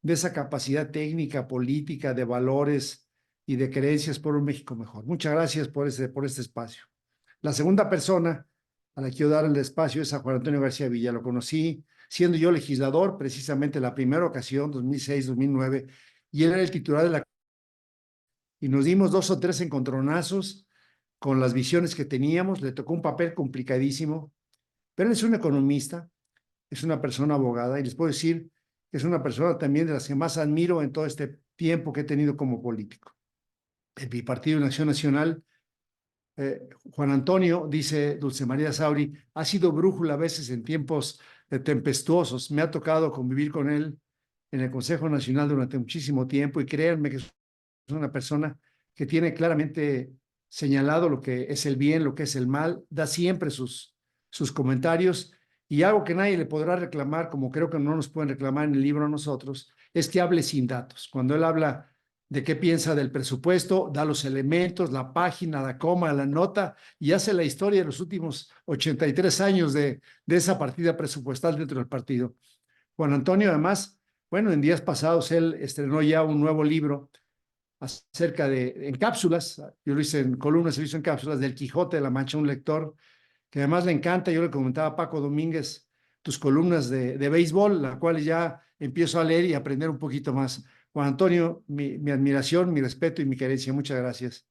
de esa capacidad técnica, política, de valores y de creencias por un México mejor. Muchas gracias por este espacio. La segunda persona a la que quiero dar el espacio es a Juan Antonio García Villa. Lo conocí siendo yo legislador, precisamente la primera ocasión, 2006-2009, y él era el titular de la... Y nos dimos 2 o 3 encontronazos con las visiones que teníamos. Le tocó un papel complicadísimo, pero él es un economista, es una persona abogada, y les puedo decir que es una persona también de las que más admiro en todo este tiempo que he tenido como político. En mi partido en Acción Nacional, Juan Antonio, dice Dulce María Sauri, ha sido brújula a veces en tiempos tempestuosos. Me ha tocado convivir con él en el Consejo Nacional durante muchísimo tiempo, y créanme que es una persona que tiene claramente señalado lo que es el bien, lo que es el mal, da siempre sus comentarios, y algo que nadie le podrá reclamar, como creo que no nos pueden reclamar en el libro a nosotros, es que hable sin datos. Cuando él habla de qué piensa del presupuesto, da los elementos, la página, la coma, la nota, y hace la historia de los últimos 83 años de esa partida presupuestal dentro del partido. Juan Antonio, además, bueno, en días pasados él estrenó ya un nuevo libro acerca en cápsulas, yo lo hice en columnas, lo hizo en cápsulas, del Quijote de la Mancha, un lector que además le encanta. Yo le comentaba a Paco Domínguez tus columnas de béisbol, la cual ya empiezo a leer y aprender un poquito más. Juan Antonio, mi admiración, mi respeto y mi querencia, muchas gracias.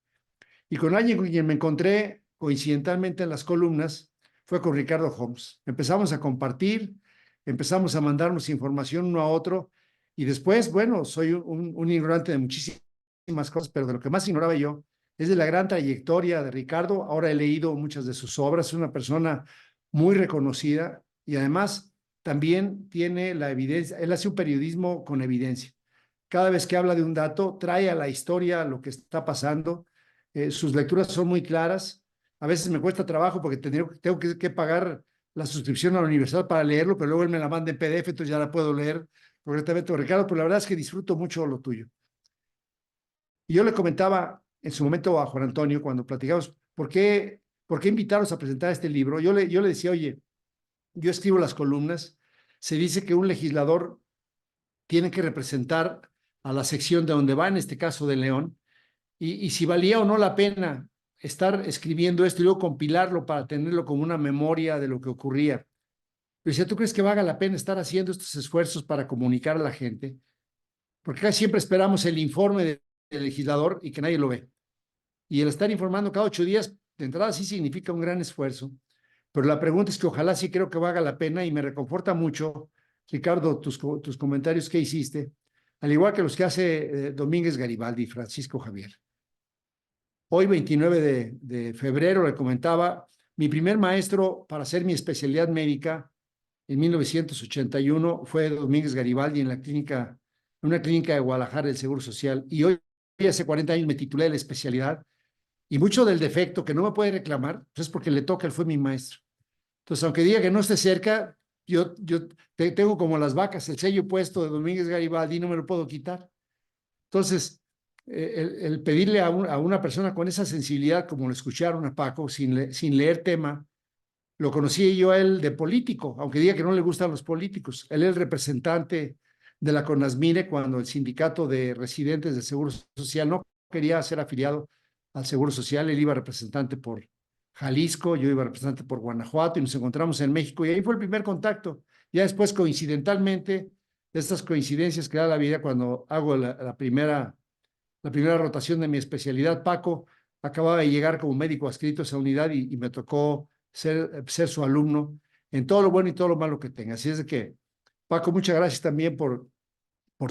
Y con alguien con quien me encontré coincidentalmente en las columnas fue con Ricardo Homs. Empezamos a compartir, empezamos a mandarnos información uno a otro, y después, bueno, soy un ignorante de muchísimas cosas, pero de lo que más ignoraba yo es de la gran trayectoria de Ricardo. Ahora he leído muchas de sus obras, es una persona muy reconocida, y además también tiene la evidencia. Él hace un periodismo con evidencia. Cada vez que habla de un dato, trae a la historia lo que está pasando. Sus lecturas son muy claras. A veces me cuesta trabajo porque tengo que pagar la suscripción a la universidad para leerlo, pero luego él me la manda en PDF, entonces ya la puedo leer correctamente, Ricardo, pero la verdad es que disfruto mucho lo tuyo. Y yo le comentaba en su momento a Juan Antonio, cuando platicamos, ¿por qué invitarlos a presentar este libro? Yo le decía, oye, yo escribo las columnas, se dice que un legislador tiene que representar a la sección de donde va, en este caso de León, y si valía o no la pena estar escribiendo esto y luego compilarlo para tenerlo como una memoria de lo que ocurría. Yo decía, ¿tú crees que valga la pena estar haciendo estos esfuerzos para comunicar a la gente? Porque casi siempre esperamos el informe del legislador y que nadie lo ve. Y el estar informando cada 8 días, de entrada sí significa un gran esfuerzo, pero la pregunta es que ojalá sí creo que valga la pena, y me reconforta mucho, Ricardo, tus comentarios que hiciste, al igual que los que hace Domínguez Garibaldi y Francisco Javier. Hoy, 29 de febrero, le comentaba, mi primer maestro para hacer mi especialidad médica en 1981 fue Domínguez Garibaldi en una clínica de Guadalajara del Seguro Social. Y hoy, hace 40 años, me titulé de la especialidad. Y mucho del defecto que no me puede reclamar, pues es porque le toca, él fue mi maestro. Entonces, aunque diga que no esté cerca, yo tengo como las vacas el sello puesto de Domínguez Garibaldi y no me lo puedo quitar. Entonces, el pedirle a una persona con esa sensibilidad, como lo escucharon a Paco, sin leer tema, lo conocí yo a él de político, aunque diga que no le gustan los políticos. Él es el representante de la CONASMIRE cuando el sindicato de residentes del Seguro Social no quería ser afiliado al Seguro Social. Él iba representante por Jalisco, yo iba representante por Guanajuato y nos encontramos en México y ahí fue el primer contacto. Ya después, coincidentalmente, estas coincidencias que da la vida cuando hago la primera rotación de mi especialidad, Paco acababa de llegar como médico adscrito a esa unidad y me tocó ser su alumno en todo lo bueno y todo lo malo que tenga. Así es de que, Paco, muchas gracias también por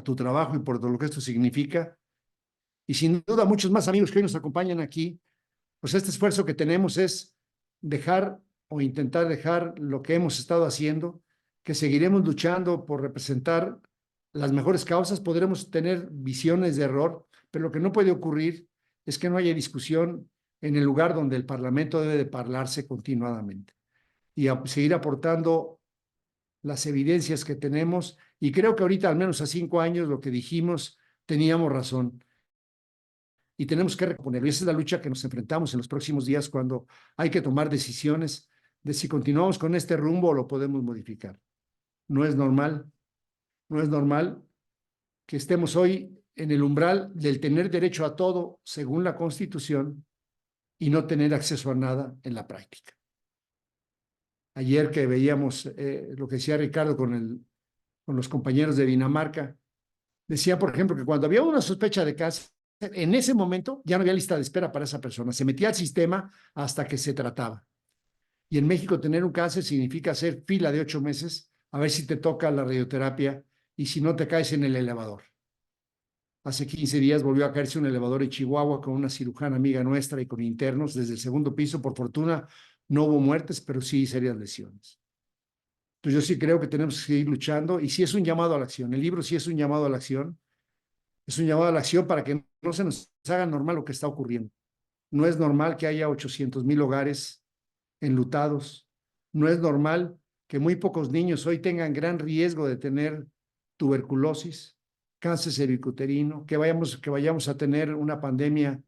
tu trabajo y por todo lo que esto significa. Y sin duda, muchos más amigos que hoy nos acompañan aquí, pues este esfuerzo que tenemos es dejar o intentar dejar lo que hemos estado haciendo, que seguiremos luchando por representar las mejores causas, podremos tener visiones de error, pero lo que no puede ocurrir es que no haya discusión en el lugar donde el Parlamento debe de parlarse continuadamente y seguir aportando las evidencias que tenemos. Y creo que ahorita, al menos a 5 años, lo que dijimos, teníamos razón. Y tenemos que reponerlo. Y esa es la lucha que nos enfrentamos en los próximos días cuando hay que tomar decisiones de si continuamos con este rumbo o lo podemos modificar. No es normal que estemos hoy en el umbral del tener derecho a todo según la Constitución y no tener acceso a nada en la práctica. Ayer que veíamos lo que decía Ricardo con los compañeros de Dinamarca, decía, por ejemplo, que cuando había una sospecha de cáncer, en ese momento ya no había lista de espera para esa persona. Se metía al sistema hasta que se trataba. Y en México tener un cáncer significa hacer fila de 8 meses a ver si te toca la radioterapia y si no te caes en el elevador. Hace 15 días volvió a caerse un elevador en Chihuahua con una cirujana amiga nuestra y con internos desde el segundo piso. Por fortuna no hubo muertes, pero sí serias lesiones. Entonces yo sí creo que tenemos que seguir luchando y sí es un llamado a la acción. El libro sí es un llamado a la acción. Es un llamado a la acción para que no se nos haga normal lo que está ocurriendo. No es normal que haya 800,000 hogares enlutados. No es normal que muy pocos niños hoy tengan gran riesgo de tener tuberculosis, cáncer cervicuterino, que vayamos a tener una pandemia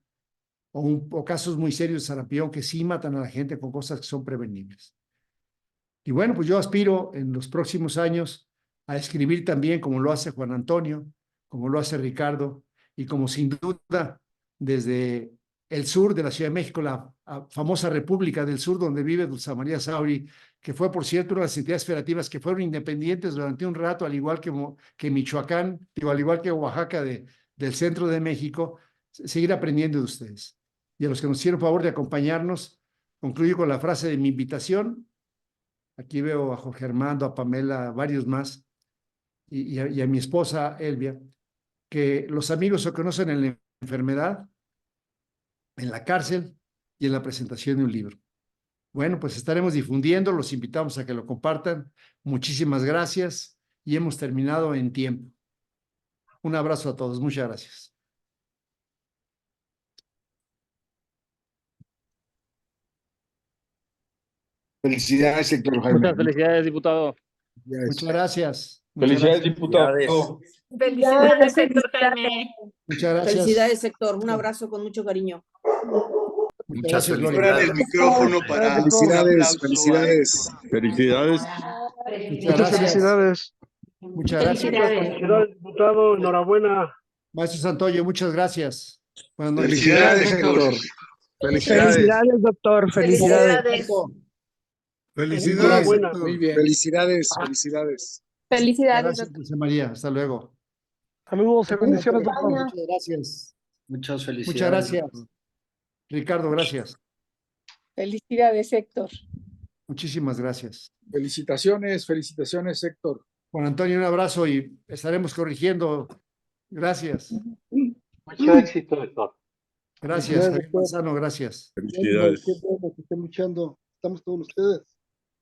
o casos muy serios de sarampión que sí matan a la gente con cosas que son prevenibles. Y bueno, pues yo aspiro en los próximos años a escribir también como lo hace Juan Antonio, como lo hace Ricardo, y como sin duda desde el sur de la Ciudad de México, la famosa República del Sur, donde vive Dulce María Sauri, que fue, por cierto, una de las entidades federativas que fueron independientes durante un rato, al igual que Michoacán, al igual que Oaxaca del centro de México, seguir aprendiendo de ustedes. Y a los que nos hicieron favor de acompañarnos, concluyo con la frase de mi invitación. Aquí veo a Jorge Armando, a Pamela, a varios más, y a mi esposa Elvia, que los amigos se conocen en la enfermedad, en la cárcel y en la presentación de un libro. Bueno, pues estaremos difundiendo, los invitamos a que lo compartan. Muchísimas gracias y hemos terminado en tiempo. Un abrazo a todos, muchas gracias. Felicidades, Héctor Jaime. Muchas felicidades, diputado. Muchas gracias. Felicidades, diputado. Felicidades, Héctor Jaime. Muchas gracias. Felicidades, Héctor. Un abrazo con mucho cariño. Muchas gracias, Gloria. El micrófono para felicidades, felicidades. Felicidades. Muchas felicidades. Muchas gracias. Felicidades, diputado. Enhorabuena. Maestro Santoyo, muchas gracias. Buenas noches. Felicidades, Héctor. Felicidades, doctor. Felicidades. Felicidades. Muy bien. Felicidades, felicidades. Felicidades, Gracias, Dulce María. Hasta luego. Saludos y bendiciones, doctor. Muchas gracias. Muchas felicidades. Muchas gracias. Ricardo, gracias. Felicidades, Héctor. Muchísimas gracias. Felicitaciones, Héctor. Juan Antonio, un abrazo y estaremos corrigiendo. Gracias. Mucho éxito, Héctor. Gracias, Javier Manzano, gracias. Felicidades. Qué bueno que estén luchando. Estamos todos ustedes.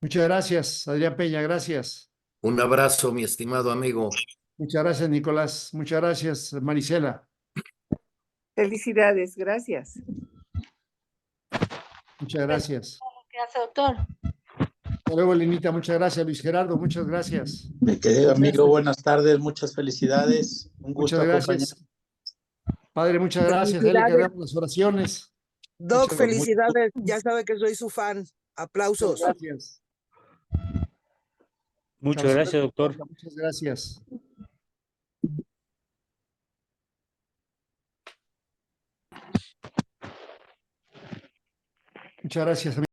Muchas gracias, Adrián Peña, gracias. Un abrazo, mi estimado amigo. Muchas gracias, Nicolás. Muchas gracias, Marisela. Felicidades, gracias. Muchas gracias. Gracias, doctor. Hasta luego, Lenita. Muchas gracias, Luis Gerardo. Muchas gracias. Mi querido amigo, buenas tardes, muchas felicidades. Un gusto Muchas acompañar. gracias. Padre, muchas gracias. Ahí le cargamos las oraciones. Doc, Muchas felicidades. Ya sabe que soy su fan. Aplausos. gracias. Muchas gracias, doctor. Muchas gracias. Muchas gracias.